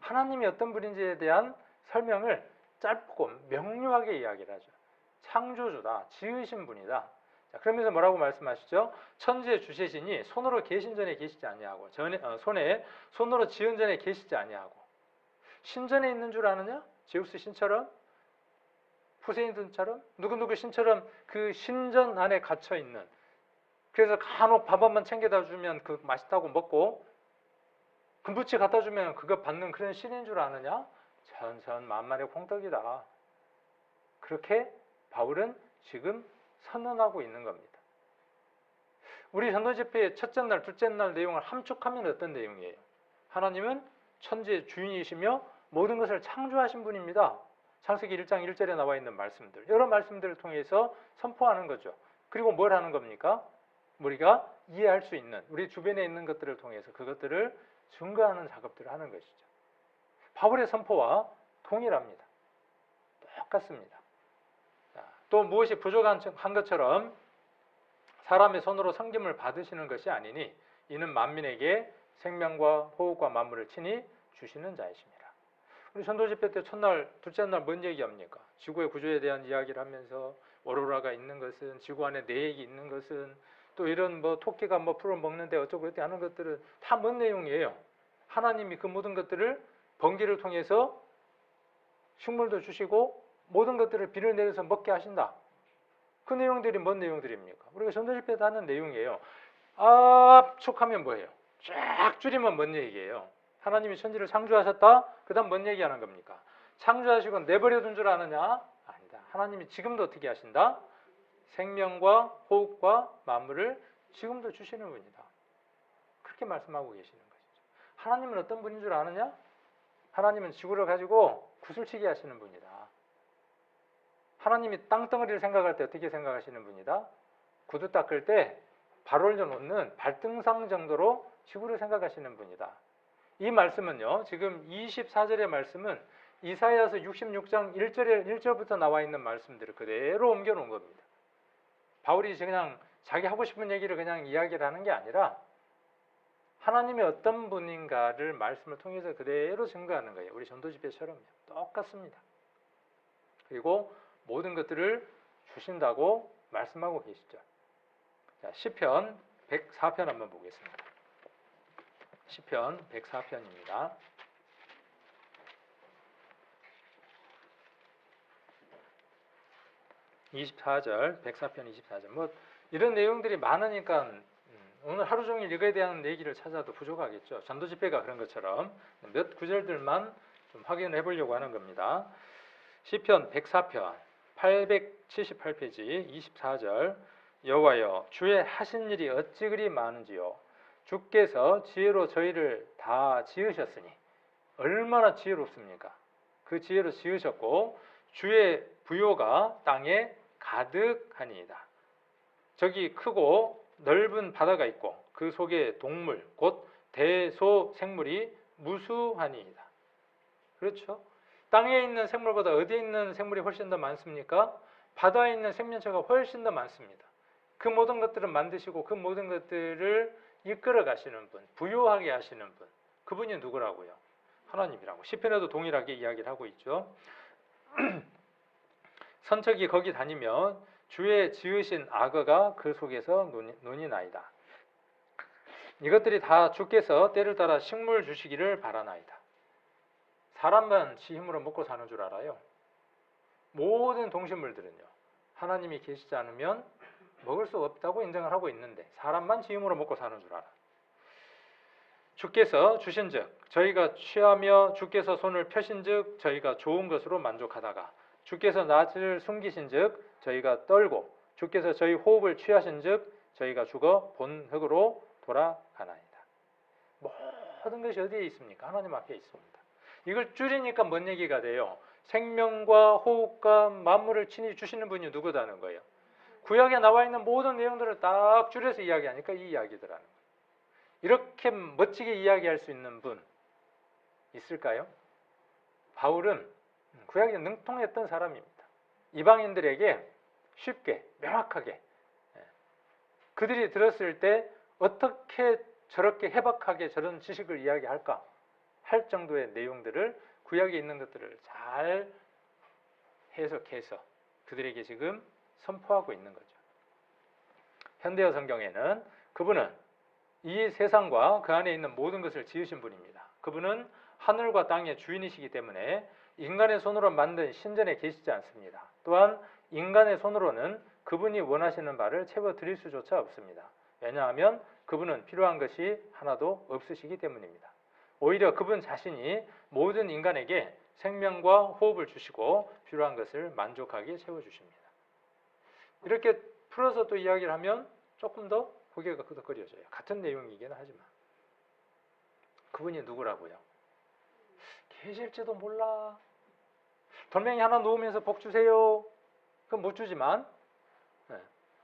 [SPEAKER 1] 하나님이 어떤 분인지에 대한 설명을 짧고 명료하게 이야기를 하죠. 창조주다, 지으신 분이다. 자, 그러면서 뭐라고 말씀하시죠? 천지의 주체신이 손으로 계신 전에 계시지 아니하고 손으로 지은 전에 계시지 아니하고 신전에 있는 줄 아느냐? 제우스 신처럼 포세이돈처럼 누구누구 신처럼 그 신전 안에 갇혀 있는, 그래서 간혹 밥 한번 챙겨다 주면 그 맛있다고 먹고 금부치 갖다 주면 그거 받는 그런 신인 줄 아느냐? 천천만만의 콩떡이다. 그렇게 바울은 지금 선언하고 있는 겁니다. 우리 전도 집회의 첫째 날, 둘째 날 내용을 함축하면 어떤 내용이에요? 하나님은 천지의 주인이시며 모든 것을 창조하신 분입니다. 창세기 1장 1절에 나와 있는 말씀들, 여러 말씀들을 통해서 선포하는 거죠. 그리고 뭘 하는 겁니까? 우리가 이해할 수 있는, 우리 주변에 있는 것들을 통해서 그것들을 증거하는 작업들을 하는 것이죠. 바울의 선포와 동일합니다. 똑같습니다. 또 무엇이 부족한 것처럼 사람의 손으로 섬김을 받으시는 것이 아니니 이는 만민에게 생명과 호흡과 만물을 친히 주시는 자이십니다. 우리 전도집회 때 첫날, 둘째 날 뭔 얘기합니까? 지구의 구조에 대한 이야기를 하면서 오로라가 있는 것은, 지구 안에 내핵이 있는 것은, 또 이런 토끼가 풀을 먹는데 어쩌고 저쩌고 하는 것들은 다 뭔 내용이에요? 하나님이 그 모든 것들을 번개를 통해서 식물도 주시고 모든 것들을 비를 내려서 먹게 하신다. 그 내용들이 뭔 내용들입니까? 우리가 전도집회에서 하는 내용이에요. 압축하면 뭐예요? 쫙 줄이면 뭔 얘기예요? 하나님이 천지를 창조하셨다? 그 다음 뭔 얘기하는 겁니까? 창조하시고 내버려둔 줄 아느냐? 아니다. 하나님이 지금도 어떻게 하신다? 생명과 호흡과 만물을 지금도 주시는 분이다. 그렇게 말씀하고 계시는 것이죠. 하나님은 어떤 분인 줄 아느냐? 하나님은 지구를 가지고 구슬치기 하시는 분이다. 하나님이 땅덩어리를 생각할 때 어떻게 생각하시는 분이다? 구두 닦을 때 발 올려놓는 발등상 정도로 지구를 생각하시는 분이다. 이 말씀은요, 지금 24절의 말씀은 이사야서 66장 1절부터 나와 있는 말씀들을 그대로 옮겨놓은 겁니다. 바울이 그냥 자기 하고 싶은 얘기를 그냥 이야기를 하는 게 아니라 하나님이 어떤 분인가를 말씀을 통해서 그대로 증거하는 거예요. 우리 전도집회처럼요. 똑같습니다. 그리고 모든 것들을 주신다고 말씀하고 계시죠. 자, 시편 104편 한번 보겠습니다. 시편 104편입니다. (24절) 104편 24절. 이런 내용들이 많으니까 오늘 하루 종일 이거에 대한 얘기를 찾아도 부족하겠죠. 전도집회가 그런 것처럼 몇 구절들만 좀 확인을 해보려고 하는 겁니다. 시편 104편 878페이지 24절. 여호와여, 주의 하신 일이 어찌 그리 많은지요. 주께서 지혜로 저희를 다 지으셨으니 얼마나 지혜롭습니까? 그 지혜로 지으셨고 주의 부요가 땅에 가득하니이다. 저기 크고 넓은 바다가 있고 그 속에 동물 곧 대소생물이 무수하니이다. 그렇죠? 땅에 있는 생물보다 어디에 있는 생물이 훨씬 더 많습니까? 바다에 있는 생명체가 훨씬 더 많습니다. 그 모든 것들을 만드시고 그 모든 것들을 이끌어 가시는 분, 부요하게 하시는 분, 그분이 누구라고요? 하나님이라고. 시편에도 동일하게 이야기를 하고 있죠. 선척이 거기 다니면 주의 지으신 악어가 그 속에서 논이 나이다. 이것들이 다 주께서 때를 따라 식물 주시기를 바라나이다. 사람만 지 힘으로 먹고 사는 줄 알아요? 모든 동식물들은요, 하나님이 계시지 않으면 먹을 수 없다고 인정을 하고 있는데 사람만 지 힘으로 먹고 사는 줄 알아. 주께서 주신즉 저희가 취하며 주께서 손을 펴신즉 저희가 좋은 것으로 만족하다가 주께서 낯을 숨기신즉 저희가 떨고 주께서 저희 호흡을 취하신즉 저희가 죽어 본 흙으로 돌아가나이다. 모든 것이 어디에 있습니까? 하나님 앞에 있습니다. 이걸 줄이니까 뭔 얘기가 돼요? 생명과 호흡과 만물을 친히 주시는 분이 누구다는 거예요? 구약에 나와 있는 모든 내용들을 딱 줄여서 이야기하니까 이 이야기더라는 거예요. 이렇게 멋지게 이야기할 수 있는 분 있을까요? 바울은 구약에 능통했던 사람입니다. 이방인들에게 쉽게 명확하게 그들이 들었을 때 어떻게 저렇게 해박하게 저런 지식을 이야기할까 할 정도의 내용들을 구약에 있는 것들을 잘 해석해서 그들에게 지금 선포하고 있는 거죠. 현대어 성경에는 그분은 이 세상과 그 안에 있는 모든 것을 지으신 분입니다. 그분은 하늘과 땅의 주인이시기 때문에 인간의 손으로 만든 신전에 계시지 않습니다. 또한 인간의 손으로는 그분이 원하시는 바를 채워드릴 수조차 없습니다. 왜냐하면 그분은 필요한 것이 하나도 없으시기 때문입니다. 오히려 그분 자신이 모든 인간에게 생명과 호흡을 주시고 필요한 것을 만족하게 채워주십니다. 이렇게 풀어서 또 이야기를 하면 조금 더 고개가 끄덕거려져요. 같은 내용이긴 하지만 그분이 누구라고요? 계실지도 몰라. 돌멩이 하나 놓으면서 복 주세요. 그건 못 주지만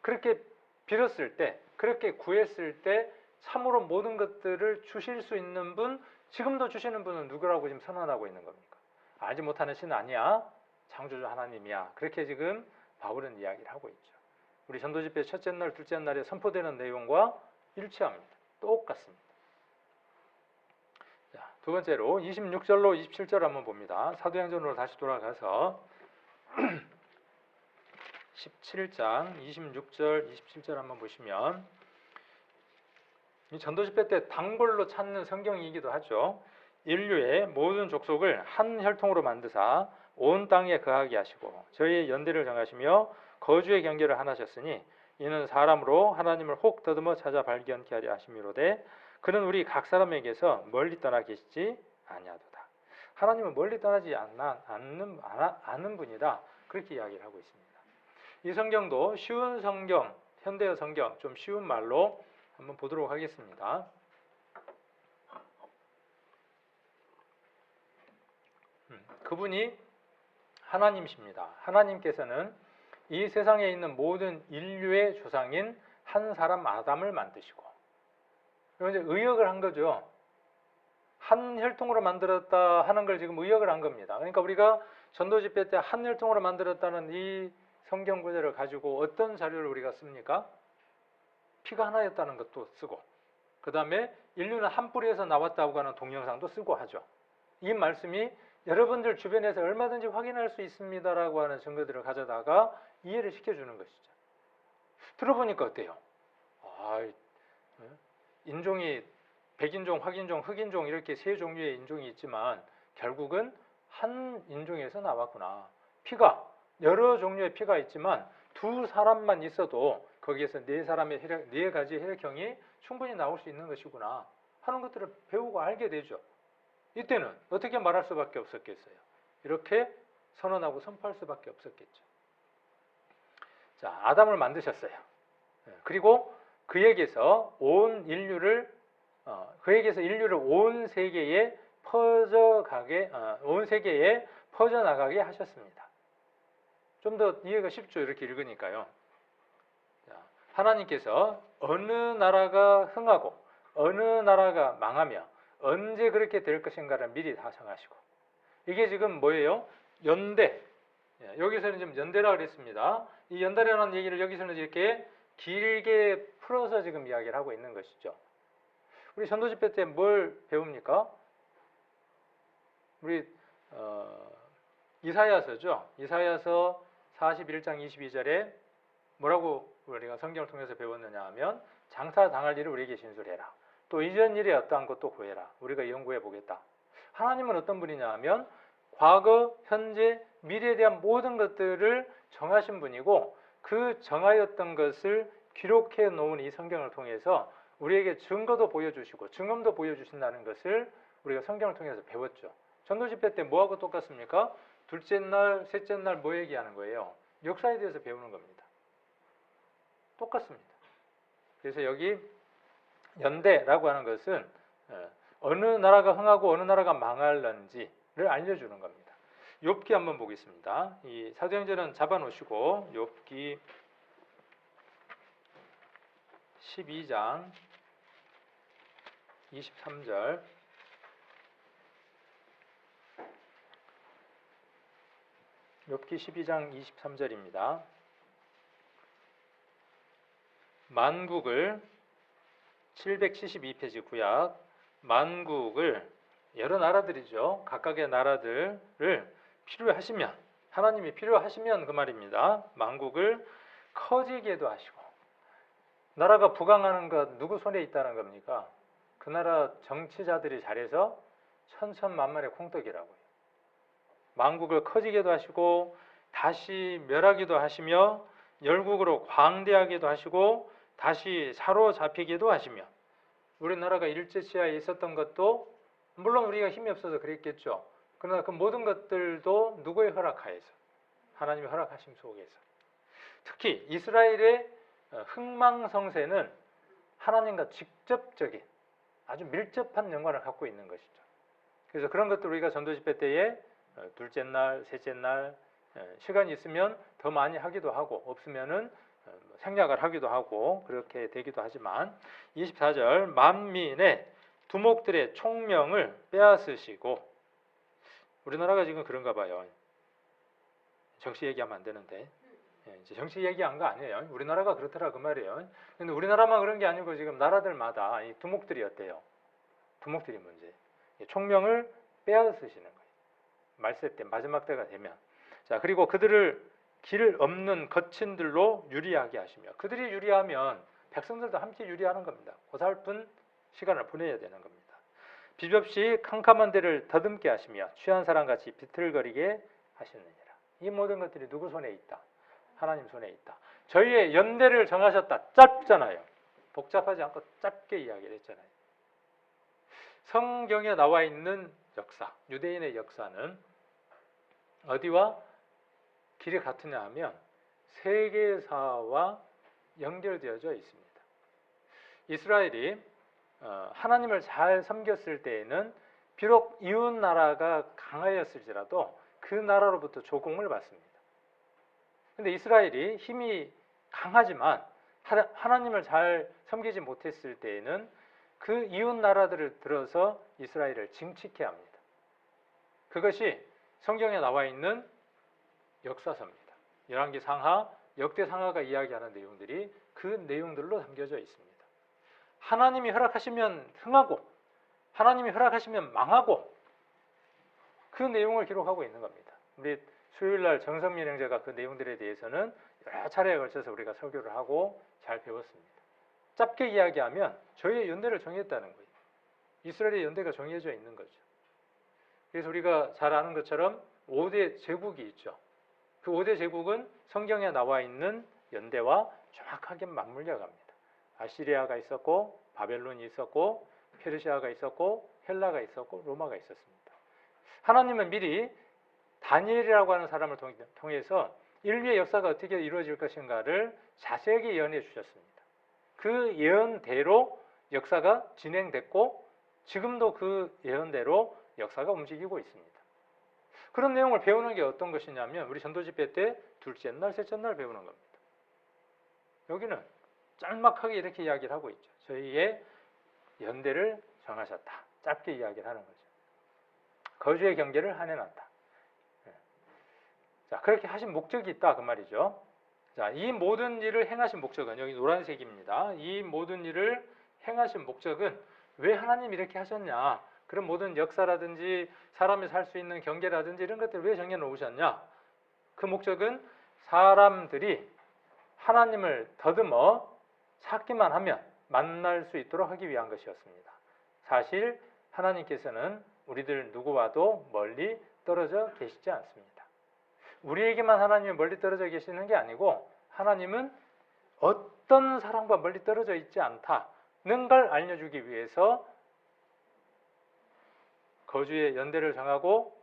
[SPEAKER 1] 그렇게 빌었을 때, 그렇게 구했을 때 참으로 모든 것들을 주실 수 있는 분, 지금도 주시는 분은 누구라고 지금 선언하고 있는 겁니까? 알지 못하는 신은 아니야. 창조주 하나님이야. 그렇게 지금 바울은 이야기를 하고 있죠. 우리 전도집회 첫째 날, 둘째 날에 선포되는 내용과 일치합니다. 똑같습니다. 자, 두 번째로 26절로 27절 한번 봅니다. 사도행전으로 다시 돌아가서 17장 26절, 27절 한번 보시면 이 전도집회 때 단골로 찾는 성경이기도 하죠. 인류의 모든 족속을 한 혈통으로 만드사 온 땅에 거하게 하시고 저희의 연대를 정하시며 거주의 경계를 하나셨으니 이는 사람으로 하나님을 혹 더듬어 찾아 발견케 하려 하심이로되 그는 우리 각 사람에게서 멀리 떠나 계시지 아니하도다. 하나님은 멀리 떠나지 않는 분이다. 그렇게 이야기를 하고 있습니다. 이 성경도 쉬운 성경, 현대어 성경, 좀 쉬운 말로 한번 보도록 하겠습니다. 그분이 하나님이십니다. 하나님께서는 이 세상에 있는 모든 인류의 조상인 한 사람 아담을 만드시고 이건 이제 의역을 한 거죠. 한 혈통으로 만들었다 하는 걸 지금 의역을 한 겁니다. 그러니까 우리가 전도 집회 때 한 혈통으로 만들었다는 이 성경 구절을 가지고 어떤 자료를 우리가 씁니까? 피가 하나였다는 것도 쓰고 그 다음에 인류는 한 뿌리에서 나왔다고 하는 동영상도 쓰고 하죠. 이 말씀이 여러분들 주변에서 얼마든지 확인할 수 있습니다라고 하는 증거들을 가져다가 이해를 시켜주는 것이죠. 들어보니까 어때요? 인종이 백인종, 확인종, 흑인종 이렇게 세 종류의 인종이 있지만 결국은 한 인종에서 나왔구나. 피가 여러 종류의 피가 있지만 두 사람만 있어도 거기에서 네 가지 혈액형이 충분히 나올 수 있는 것이구나 하는 것들을 배우고 알게 되죠. 이때는 어떻게 말할 수밖에 없었겠어요? 이렇게 선언하고 선포할 수밖에 없었겠죠. 자, 아담을 만드셨어요. 그리고 그에게서 인류를 온 세계에 퍼져나가게 하셨습니다. 좀 더 이해가 쉽죠? 이렇게 읽으니까요. 자, 하나님께서 어느 나라가 흥하고 어느 나라가 망하며 언제 그렇게 될 것인가를 미리 다 정하시고 이게 지금 뭐예요? 연대. 여기서는 지금 연대라고 그랬습니다. 이 연대라는 얘기를 여기서는 이렇게 길게 풀어서 지금 이야기를 하고 있는 것이죠. 우리 전도 집회 때 뭘 배웁니까? 우리 이사야서죠. 이사야서 41장 22절에 뭐라고 우리가 성경을 통해서 배웠느냐 하면 장사 당할 일을 우리에게 진술해라. 또 이전 일에 어떠한 것도 구해라. 우리가 연구해 보겠다. 하나님은 어떤 분이냐 하면 과거, 현재, 미래에 대한 모든 것들을 정하신 분이고 그 정하였던 것을 기록해 놓은 이 성경을 통해서 우리에게 증거도 보여주시고 증언도 보여주신다는 것을 우리가 성경을 통해서 배웠죠. 전도 집회 때 뭐하고 똑같습니까? 둘째 날, 셋째 날 뭐 얘기하는 거예요? 역사에 대해서 배우는 겁니다. 똑같습니다. 그래서 여기 연대라고 하는 것은 어느 나라가 흥하고 어느 나라가 망할런지를 알려주는 겁니다. 욥기 한번 보겠습니다. 이 사도행전은 잡아놓으시고 욥기 12장 23절 욥기 12장 23절입니다. 만국을 772페이지 구약 만국을 여러 나라들이죠. 각각의 나라들을 필요하시면 하나님이 필요하시면 그 말입니다. 만국을 커지게도 하시고 나라가 부강하는 것 누구 손에 있다는 겁니까? 그 나라 정치자들이 잘해서 천천만만의 콩떡이라고요. 만국을 커지게도 하시고 다시 멸하기도 하시며 열국으로 광대하기도 하시고 다시 사로잡히기도 하시며 우리나라가 일제시하에 있었던 것도 물론 우리가 힘이 없어서 그랬겠죠. 그러나 그 모든 것들도 누구의 허락하에서? 하나님의 허락하심 속에서. 특히 이스라엘의 흥망성쇠는 하나님과 직접적인 아주 밀접한 연관을 갖고 있는 것이죠. 그래서 그런 것들 우리가 전도집회 때에 둘째 날, 셋째 날 시간이 있으면 더 많이 하기도 하고 없으면은 생략을 하기도 하고 그렇게 되기도 하지만 24절 만민의 두목들의 총명을 빼앗으시고 우리나라가 지금 그런가 봐요. 정치 얘기하면 안 되는데 이제 정치 얘기한 거 아니에요. 우리나라가 그렇더라 그 말이에요. 근데 우리나라만 그런 게 아니고 지금 나라들마다 이 두목들이 어때요? 두목들이 문제. 총명을 빼앗으시는 거예요. 말세 때 마지막 때가 되면 자 그리고 그들을 길 없는 거친들로 유리하게 하시며 그들이 유리하면 백성들도 함께 유리하는 겁니다. 고살픈 시간을 보내야 되는 겁니다. 빚없이 캄캄한 데를 더듬게 하시며 취한 사람같이 비틀거리게 하시느니라. 이 모든 것들이 누구 손에 있다? 하나님 손에 있다. 저희의 연대를 정하셨다. 짧잖아요. 복잡하지 않고 짧게 이야기를 했잖아요. 성경에 나와 있는 역사, 유대인의 역사는 어디와 길이 같으냐 하면 세계사와 연결되어져 있습니다. 이스라엘이 하나님을 잘 섬겼을 때에는 비록 이웃 나라가 강하였을지라도 그 나라로부터 조공을 받습니다. 근데 이스라엘이 힘이 강하지만 하나님을 잘 섬기지 못했을 때에는 그 이웃 나라들을 들어서 이스라엘을 징치케 합니다. 그것이 성경에 나와 있는 역사서입니다. 열왕기 상하, 역대 상하가 이야기하는 내용들이 그 내용들로 담겨져 있습니다. 하나님이 허락하시면 흥하고 하나님이 허락하시면 망하고 그 내용을 기록하고 있는 겁니다. 우리 수요일날 정성민 형제가 그 내용들에 대해서는 여러 차례에 걸쳐서 우리가 설교를 하고 잘 배웠습니다. 짧게 이야기하면 저희의 연대를 정했다는 거예요. 이스라엘의 연대가 정해져 있는 거죠. 그래서 우리가 잘 아는 것처럼 5대 제국이 있죠. 그 5대 제국은 성경에 나와 있는 연대와 정확하게 맞물려 갑니다. 아시리아가 있었고 바벨론이 있었고 페르시아가 있었고 헬라가 있었고 로마가 있었습니다. 하나님은 미리 다니엘이라고 하는 사람을 통해서 인류의 역사가 어떻게 이루어질 것인가를 자세하게 예언해 주셨습니다. 그 예언대로 역사가 진행됐고 지금도 그 예언대로 역사가 움직이고 있습니다. 그런 내용을 배우는 게 어떤 것이냐면 우리 전도집회 때 둘째 날, 셋째 날 배우는 겁니다. 여기는 짤막하게 이렇게 이야기를 하고 있죠. 저희의 연대를 정하셨다. 짧게 이야기를 하는 거죠. 거주의 경계를 한해놨다. 자, 그렇게 하신 목적이 있다 그 말이죠. 자, 이 모든 일을 행하신 목적은 여기 노란색입니다. 이 모든 일을 행하신 목적은 왜 하나님 이렇게 하셨냐? 그런 모든 역사라든지 사람이 살 수 있는 경계라든지 이런 것들을 왜 정해놓으셨냐? 그 목적은 사람들이 하나님을 더듬어 찾기만 하면 만날 수 있도록 하기 위한 것이었습니다. 사실 하나님께서는 우리들 누구와도 멀리 떨어져 계시지 않습니다. 우리에게만 하나님이 멀리 떨어져 계시는 게 아니고 하나님은 어떤 사람과 멀리 떨어져 있지 않다는 걸 알려주기 위해서 거주의 연대를 정하고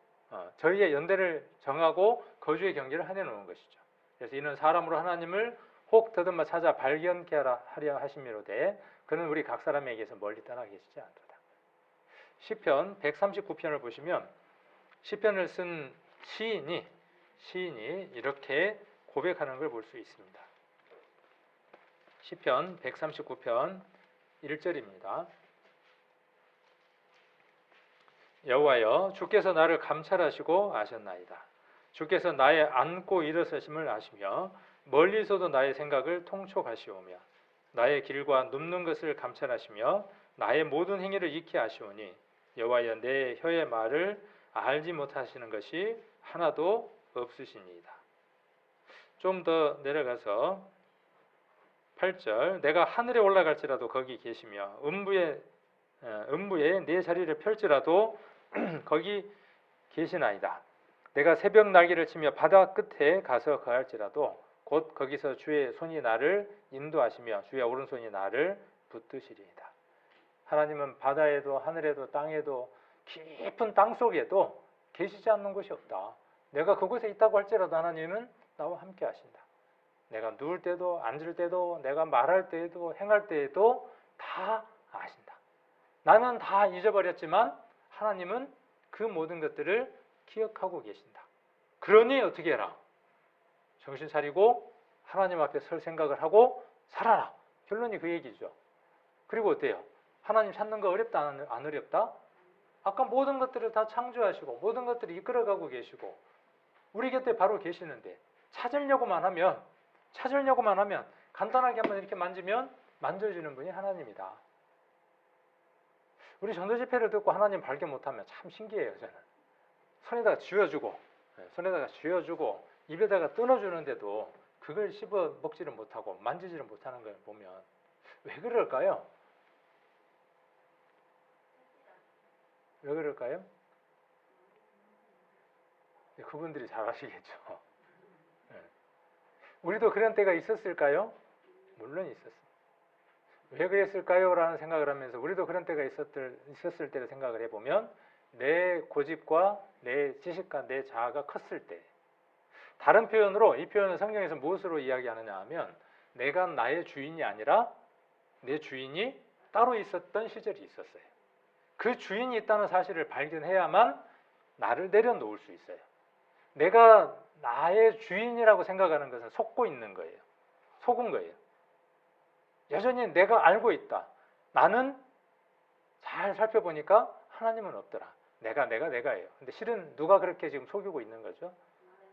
[SPEAKER 1] 저희의 연대를 정하고 거주의 경계를 한해놓은 것이죠. 그래서 이는 사람으로 하나님을 혹 더듬어 찾아 발견케 하려 하심이로되 그는 우리 각 사람에게서 멀리 떠나 계시지 않도다. 시편 139편을 보시면 시편을 쓴 시인이 이렇게 고백하는 걸 볼 수 있습니다. 시편 139편 1절입니다. 여호와여 주께서 나를 감찰하시고 아셨나이다. 주께서 나의 앉고 일어서심을 아시며 멀리서도 나의 생각을 통촉하시오며 나의 길과 눕는 것을 감찰하시며 나의 모든 행위를 익히 아시오니 여호와여 내 혀의 말을 알지 못하시는 것이 하나도 없으시니이다. 좀 더 내려가서 8절 내가 하늘에 올라갈지라도 거기 계시며 음부에 내 자리를 펼지라도 거기 계시나이다. 내가 새벽 날개를 치며 바다 끝에 가서 거할지라도 곧 거기서 주의 손이 나를 인도하시며 주의 오른손이 나를 붙드시리이다. 하나님은 바다에도 하늘에도 땅에도 깊은 땅 속에도 계시지 않는 곳이 없다. 내가 그곳에 있다고 할지라도 하나님은 나와 함께 하신다. 내가 누울 때도 앉을 때도 내가 말할 때에도 행할 때에도 다 아신다. 나는 다 잊어버렸지만 하나님은 그 모든 것들을 기억하고 계신다. 그러니 어떻게 해라? 정신 차리고 하나님 앞에 설 생각을 하고 살아라. 결론이 그 얘기죠. 그리고 어때요? 하나님 찾는 거 어렵다 안 어렵다? 아까 모든 것들을 다 창조하시고 모든 것들을 이끌어가고 계시고 우리 곁에 바로 계시는데 찾으려고만 하면 간단하게 한번 이렇게 만지면 만져주는 분이 하나님이다. 우리 전도 집회를 듣고 하나님 발견 못하면 참 신기해요. 저는 손에다가 쥐어주고 입에다가 끊어주는데도 그걸 씹어 먹지를 못하고 만지지를 못하는 걸 보면 왜 그럴까요? 왜 그럴까요? 그분들이 잘 아시겠죠. 우리도 그런 때가 있었을까요? 물론 있었습니다. 왜 그랬을까요? 라는 생각을 하면서 우리도 그런 때가 있었을 때를 생각을 해보면 내 고집과 내 지식과 내 자아가 컸을 때, 다른 표현으로 이 표현은 성경에서 무엇으로 이야기하느냐 하면 내가 나의 주인이 아니라 내 주인이 따로 있었던 시절이 있었어요. 그 주인이 있다는 사실을 발견해야만 나를 내려놓을 수 있어요. 내가 나의 주인이라고 생각하는 것은 속고 있는 거예요. 속은 거예요. 여전히 내가 알고 있다. 나는 잘 살펴보니까 하나님은 없더라. 내가예요. 근데 실은 누가 그렇게 지금 속이고 있는 거죠?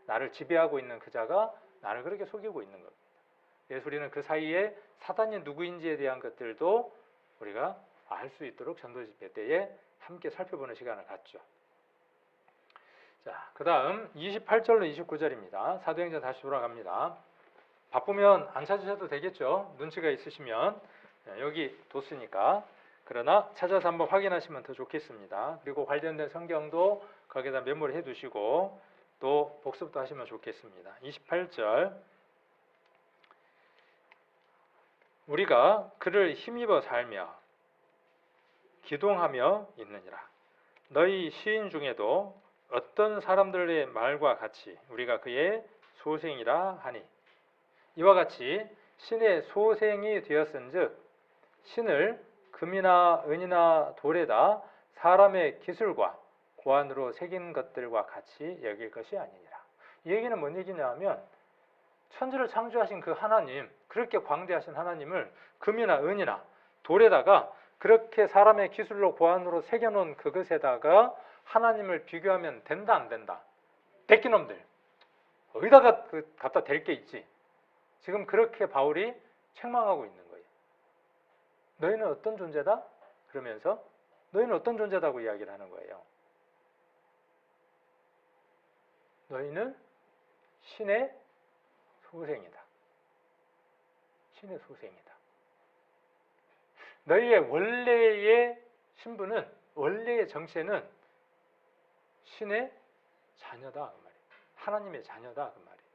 [SPEAKER 1] 나를 지배하고 있는 그 자가 나를 그렇게 속이고 있는 겁니다. 그래서 우리는 그 사이에 사단이 누구인지에 대한 것들도 우리가 알 수 있도록 전도 집회 때에 함께 살펴보는 시간을 갖죠. 자, 그 다음 28절로 29절입니다. 사도행전 다시 돌아갑니다. 바쁘면 안 찾으셔도 되겠죠. 눈치가 있으시면 여기 뒀으니까. 그러나 찾아서 한번 확인하시면 더 좋겠습니다. 그리고 관련된 성경도 거기다 메모를 해두시고 또 복습도 하시면 좋겠습니다. 28절 우리가 그를 힘입어 살며 기동하며 있느니라. 너희 시인 중에도 어떤 사람들의 말과 같이 우리가 그의 소생이라 하니 이와 같이 신의 소생이 되었은즉 신을 금이나 은이나 돌에다 사람의 기술과 고안으로 새긴 것들과 같이 여길 것이 아니니라. 이 얘기는 뭔 얘기냐 하면 천지를 창조하신 그 하나님, 그렇게 광대하신 하나님을 금이나 은이나 돌에다가 그렇게 사람의 기술로 고안으로 새겨놓은 그것에다가 하나님을 비교하면 된다 안 된다? 백기놈들 어디다가 갖다 댈 게 있지? 지금 그렇게 바울이 책망하고 있는 거예요. 너희는 어떤 존재다? 그러면서 너희는 어떤 존재다고 이야기를 하는 거예요. 너희는 신의 소생이다. 신의 소생이다. 너희의 원래의 신분은, 원래의 정체는 신의 자녀다 그 말이에요. 하나님의 자녀다 그 말이에요.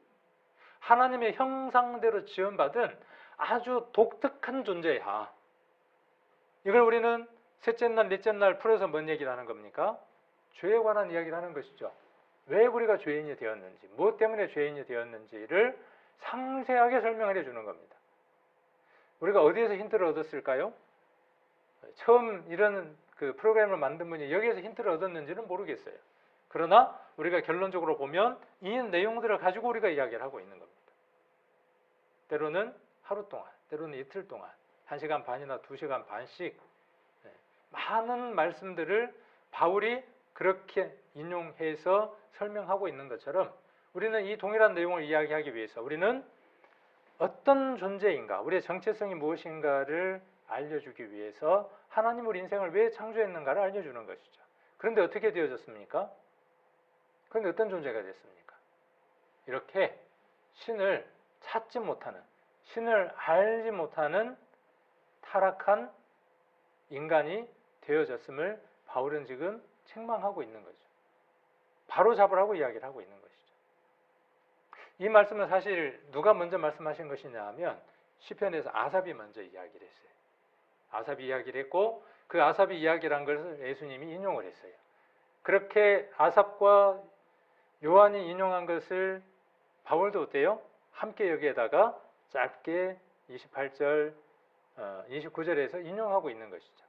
[SPEAKER 1] 하나님의 형상대로 지원받은 아주 독특한 존재야. 이걸 우리는 셋째 날, 넷째 날 풀어서 뭔 얘기를 하는 겁니까? 죄에 관한 이야기를 하는 것이죠. 왜 우리가 죄인이 되었는지, 무엇 때문에 죄인이 되었는지를 상세하게 설명을 해주는 겁니다. 우리가 어디에서 힌트를 얻었을까요? 처음 이런 그 프로그램을 만든 분이 여기에서 힌트를 얻었는지는 모르겠어요. 그러나 우리가 결론적으로 보면 이 내용들을 가지고 우리가 이야기를 하고 있는 겁니다. 때로는 하루 동안, 때로는 이틀 동안 1시간 반이나 2시간 반씩 많은 말씀들을 바울이 그렇게 인용해서 설명하고 있는 것처럼 우리는 이 동일한 내용을 이야기하기 위해서 우리는 어떤 존재인가, 우리의 정체성이 무엇인가를 알려주기 위해서 하나님 우리 인생을 왜 창조했는가를 알려주는 것이죠. 그런데 어떻게 되어졌습니까? 그런데 어떤 존재가 됐습니까? 이렇게 신을 찾지 못하는, 신을 알지 못하는 타락한 인간이 되어졌음을 바울은 지금 책망하고 있는 거죠. 바로 잡으라고 이야기를 하고 있는 것이죠. 이 말씀은 사실 누가 먼저 말씀하신 것이냐 하면 시편에서 아삽이 먼저 이야기를 했어요. 아삽이 이야기를 했고 그 아삽이 이야기를 한 것을 예수님이 인용을 했어요. 그렇게 아삽과 요한이 인용한 것을 바울도 어때요? 함께 여기에다가 짧게 28절, 29절에서 인용하고 있는 것이죠.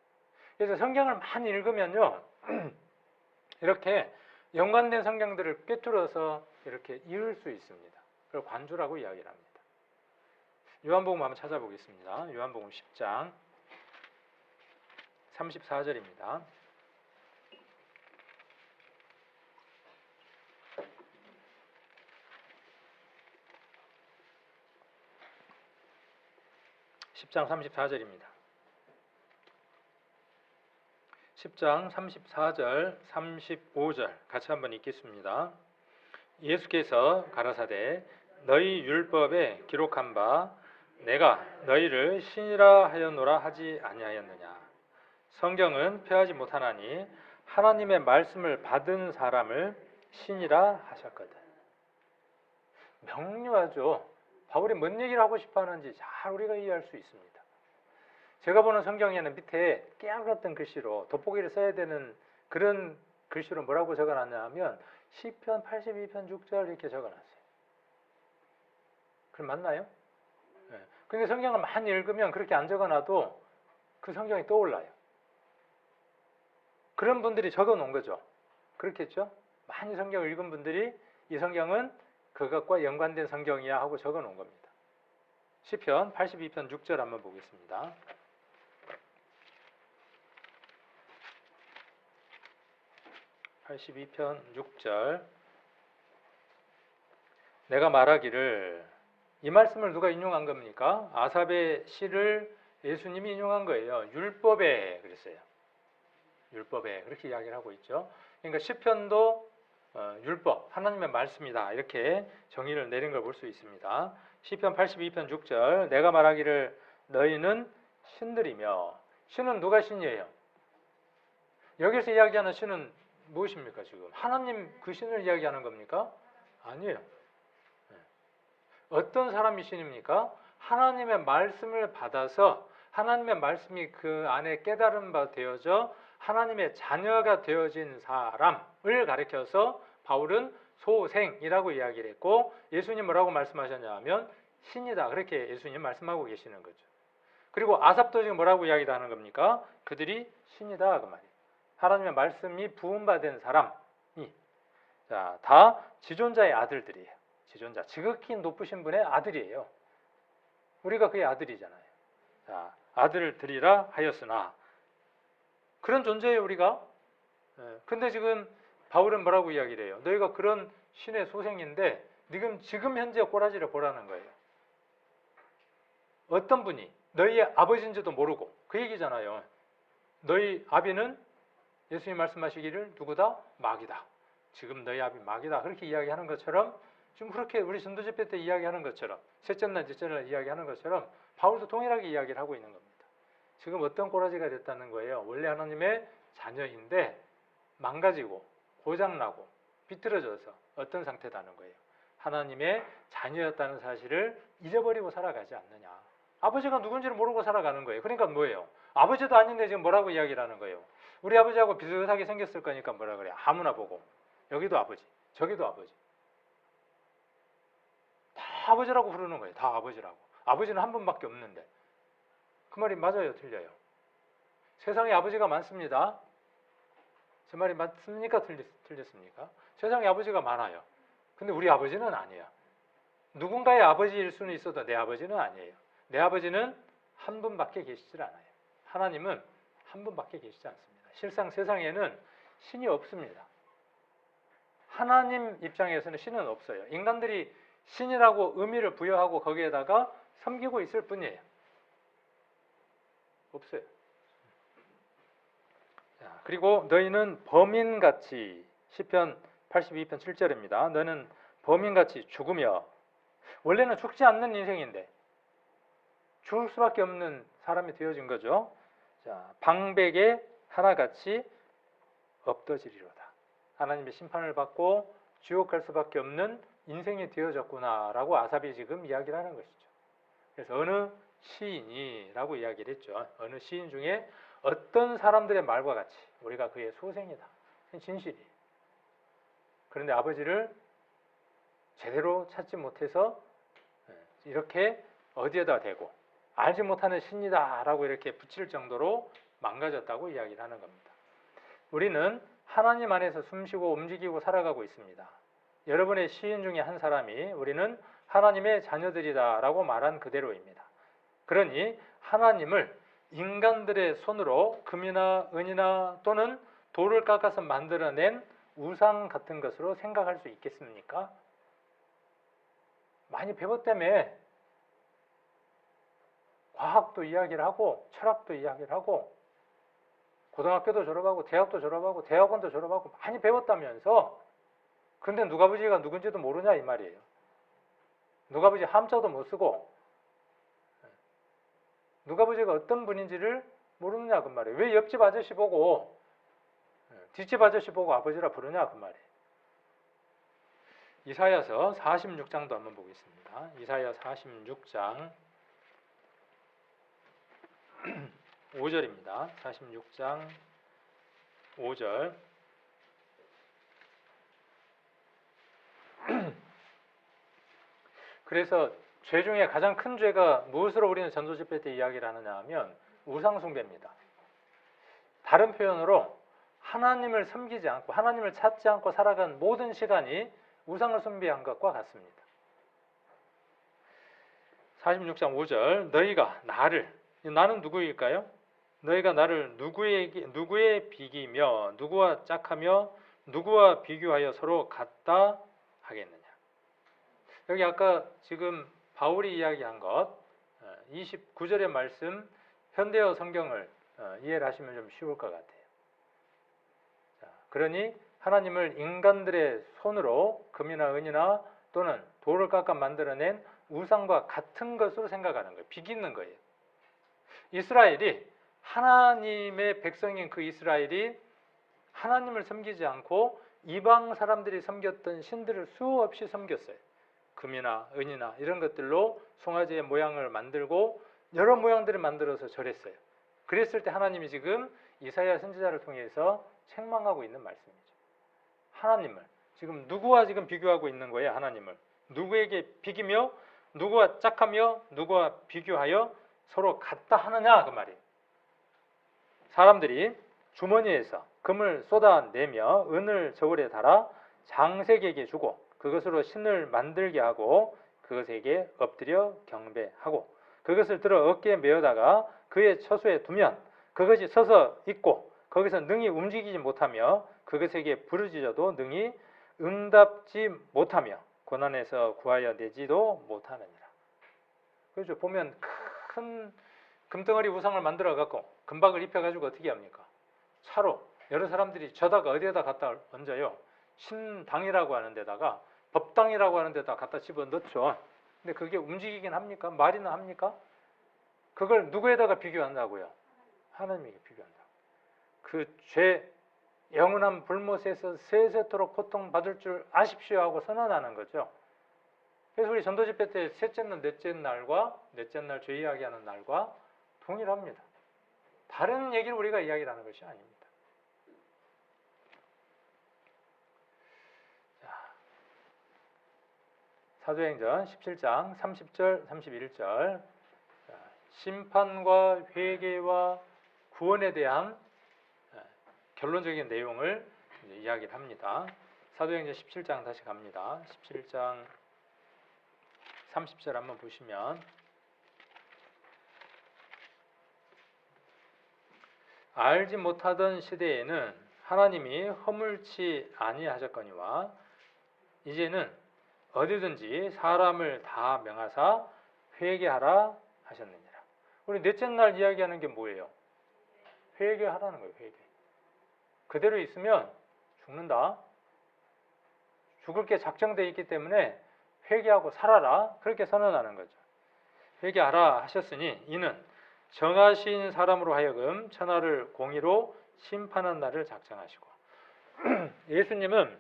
[SPEAKER 1] 그래서 성경을 많이 읽으면요, 이렇게 연관된 성경들을 꿰뚫어서 이렇게 이을 수 있습니다. 그걸 관주라고 이야기를 합니다. 요한복음 한번 찾아보겠습니다. 요한복음 10장 34절입니다. (10장) 34절입니다. 10장 34절, 35절 같이 한번 읽겠습니다. 예수께서 가라사대 너희 율법에 기록한 바 내가 너희를 신이라 하였노라 하지 아니하였느냐. 성경은 폐하지 못하나니 하나님의 말씀을 받은 사람을 신이라 하셨거든. 명료하죠. 바울이 뭔 얘기를 하고 싶어 하는지 잘 우리가 이해할 수 있습니다. 제가 보는 성경에는 밑에 깨알같은 글씨로 돋보기를 써야 되는 그런 글씨로 뭐라고 적어놨냐 하면 시편 82편 6절 이렇게 적어놨어요. 그럼 맞나요? 네. 근데 성경을 많이 읽으면 그렇게 안 적어놔도 그 성경이 떠올라요. 그런 분들이 적어놓은 거죠. 그렇겠죠? 많이 성경을 읽은 분들이 이 성경은 그것과 연관된 성경이야 하고 적어놓은 겁니다. 시편 82편 6절 한번 보겠습니다. (82편) 6절 내가 말하기를, 이 말씀을 누가 인용한 겁니까? 아삽의 시를 예수님이 인용한 거예요. 율법에 그랬어요. 율법에 그렇게 이야기를 하고 있죠. 그러니까 시편도 율법, 하나님의 말씀이다 이렇게 정의를 내린 걸 볼 수 있습니다. 시편 82편 6절 내가 말하기를 너희는 신들이며, 신은 누가 신이에요? 여기서 이야기하는 신은 무엇입니까? 지금 하나님 그 신을 이야기하는 겁니까? 아니에요. 어떤 사람이 신입니까? 하나님의 말씀을 받아서 하나님의 말씀이 그 안에 깨달은 바 되어져 하나님의 자녀가 되어진 사람을 가리켜서 바울은 소생이라고 이야기를 했고, 예수님 뭐라고 말씀하셨냐 하면 신이다 그렇게 예수님 말씀하고 계시는 거죠. 그리고 아삽도 지금 뭐라고 이야기하는 겁니까? 그들이 신이다 그 말이에요. 하나님의 말씀이 부음받은 사람이 다 지존자의 아들들이에요. 지존자, 지극히 높으신 분의 아들이에요. 우리가 그의 아들이잖아요. 자, 아들들이라 하였으나 그런 존재예요 우리가. 근데 지금 바울은 뭐라고 이야기를 해요? 너희가 그런 신의 소생인데 지금 현재 꼬라지를 보라는 거예요. 어떤 분이 너희의 아버지인지도 모르고 그 얘기잖아요. 너희 아비는 예수님 말씀하시기를 누구다? 마귀다. 지금 너희 아비 마귀다. 그렇게 이야기하는 것처럼, 지금 그렇게 우리 전도집회 때 이야기하는 것처럼, 셋째 날, 넷째 날 이야기하는 것처럼 바울도 동일하게 이야기를 하고 있는 겁니다. 지금 어떤 꼬라지가 됐다는 거예요. 원래 하나님의 자녀인데 망가지고 고장나고 비틀어져서 어떤 상태다는 거예요. 하나님의 자녀였다는 사실을 잊어버리고 살아가지 않느냐. 아버지가 누군지를 모르고 살아가는 거예요. 그러니까 뭐예요? 아버지도 아닌데 지금 뭐라고 이야기를 하는 거예요? 우리 아버지하고 비슷하게 생겼을 거니까 뭐라 그래요? 아무나 보고 여기도 아버지, 저기도 아버지. 다 아버지라고 부르는 거예요. 다 아버지라고. 아버지는 한 분밖에 없는데. 그 말이 맞아요? 틀려요? 세상에 아버지가 많습니다. 제 말이 맞습니까? 틀렸습니까? 세상에 아버지가 많아요. 근데 우리 아버지는 아니에요. 누군가의 아버지일 수는 있어도 내 아버지는 아니에요. 내 아버지는 한 분밖에 계시질 않아요. 하나님은 한 분밖에 계시지 않습니다. 실상 세상에는 신이 없습니다. 하나님 입장에서는 신은 없어요. 인간들이 신이라고 의미를 부여하고 거기에다가 섬기고 있을 뿐이에요. 없어요. 자, 그리고 너희는 범인같이, 시편 82편 7절입니다. 너는 범인같이 죽으며, 원래는 죽지 않는 인생인데 죽을 수밖에 없는 사람이 되어진 거죠. 자, 방백에 하나같이 엎어지리로다. 하나님의 심판을 받고 지옥 갈 수밖에 없는 인생이 되어졌구나라고 아삽이 지금 이야기를 하는 것이죠. 그래서 어느 시인이라고 이야기를 했죠. 어느 시인 중에 어떤 사람들의 말과 같이 우리가 그의 소생이다. 진실이에요. 그런데 아버지를 제대로 찾지 못해서 이렇게 어디에다 대고 알지 못하는 신이다라고 이렇게 붙일 정도로 망가졌다고 이야기를 하는 겁니다. 우리는 하나님 안에서 숨쉬고 움직이고 살아가고 있습니다. 여러분의 시인 중에 한 사람이 우리는 하나님의 자녀들이다라고 말한 그대로입니다. 그러니 하나님을 인간들의 손으로 금이나 은이나 또는 돌을 깎아서 만들어낸 우상 같은 것으로 생각할 수 있겠습니까? 많이 배웠다며 과학도 이야기를 하고 철학도 이야기를 하고 고등학교도 졸업하고 대학도 졸업하고 대학원도 졸업하고 많이 배웠다면서, 그런데 누가부지가 누군지도 모르냐 이 말이에요. 누가부지 함자도 못 쓰고 누가부지가 어떤 분인지를 모르느냐 그 말이에요. 왜 옆집 아저씨 보고 뒷집 아저씨 보고 아버지라 부르냐 그 말이에요. 이사야서 46장도 한번 보겠습니다. 이사야 46장 5절입니다. 46장 5절. 그래서 죄 중에 가장 큰 죄가 무엇으로 우리는 전도집회 때 이야기를 하느냐 하면 우상숭배입니다. 다른 표현으로 하나님을 섬기지 않고 하나님을 찾지 않고 살아간 모든 시간이 우상을 숭배한 것과 같습니다. 46장 5절. 너희가 나를, 나는 누구일까요? 너희가 나를 누구에 비기며 누구와 짝하며 누구와 비교하여 서로 같다 하겠느냐. 여기 아까 지금 바울이 이야기한 것 29절의 말씀 현대어 성경을 이해를 하시면 좀 쉬울 것 같아요. 자, 그러니 하나님을 인간들의 손으로 금이나 은이나 또는 돌을 깎아 만들어낸 우상과 같은 것으로 생각하는 거예요. 비기는 거예요. 이스라엘이, 하나님의 백성인 그 이스라엘이 하나님을 섬기지 않고 이방 사람들이 섬겼던 신들을 수없이 섬겼어요. 금이나 은이나 이런 것들로 송아지의 모양을 만들고 여러 모양들을 만들어서 절했어요. 그랬을 때 하나님이 지금 이사야 선지자를 통해서 책망하고 있는 말씀이죠. 하나님을 지금 누구와 지금 비교하고 있는 거예요. 하나님을 누구에게 비기며 누구와 짝하며 누구와 비교하여 서로 같다 하느냐 그 말이에요. 사람들이 주머니에서 금을 쏟아내며 은을 저울에 달아 장색에게 주고 그것으로 신을 만들게 하고 그것에게 엎드려 경배하고 그것을 들어 어깨에 메어다가 그의 처소에 두면 그것이 서서 있고 거기서 능히 움직이지 못하며 그것에게 부르짖어도 능히 응답지 못하며 고난에서 구하여 내지도 못하느니라. 그렇죠. 보면 큰 금덩어리 우상을 만들어 갖고 금박을 입혀 가지고 어떻게 합니까? 차로 여러 사람들이 저다가 어디에다 갖다 얹어요? 신당이라고 하는 데다가 법당이라고 하는 데다 갖다 집어 넣죠. 근데 그게 움직이긴 합니까? 말이나 합니까? 그걸 누구에다가 비교한다고요? 하나님에게 비교한다. 그 죄 영원한 불못에서 세세토록 고통받을 줄 아십시오 하고 선언하는 거죠. 그래서 우리 전도집회 때 셋째 날, 넷째 날과 넷째 날 죄 이야기하는 날과 동일합니다. 다른 얘기를 우리가 이야기를 하는 것이 아닙니다. 사도행전 17장 30절 31절 심판과 회개와 구원에 대한 결론적인 내용을 이야기를 합니다. 사도행전 17장 다시 갑니다. 17장 30절 한번 보시면 알지 못하던 시대에는 하나님이 허물치 아니하셨거니와 이제는 어디든지 사람을 다 명하사 회개하라 하셨느니라. 우리 넷째 날 이야기하는 게 뭐예요? 회개하라는 거예요. 회개. 그대로 있으면 죽는다. 죽을 게 작정되어 있기 때문에 회개하고 살아라. 그렇게 선언하는 거죠. 회개하라 하셨으니 이는 정하신 사람으로 하여금 천하를 공의로 심판한 날을 작정하시고 예수님은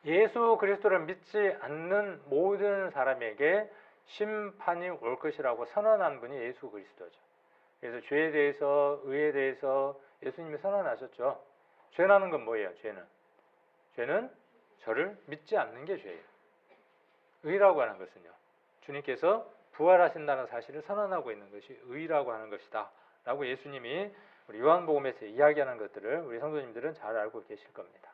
[SPEAKER 1] 예수 그리스도를 믿지 않는 모든 사람에게 심판이 올 것이라고 선언한 분이 예수 그리스도죠. 그래서 죄에 대해서 의에 대해서 예수님이 선언하셨죠. 죄라는 건 뭐예요? 죄는 저를 믿지 않는 게 죄예요. 의라고 하는 것은요. 주님께서 부활하신다는 사실을 선언하고 있는 것이 의라고 하는 것이다. 라고 예수님이 우리 요한복음에서 이야기하는 것들을 우리 성도님들은 잘 알고 계실 겁니다.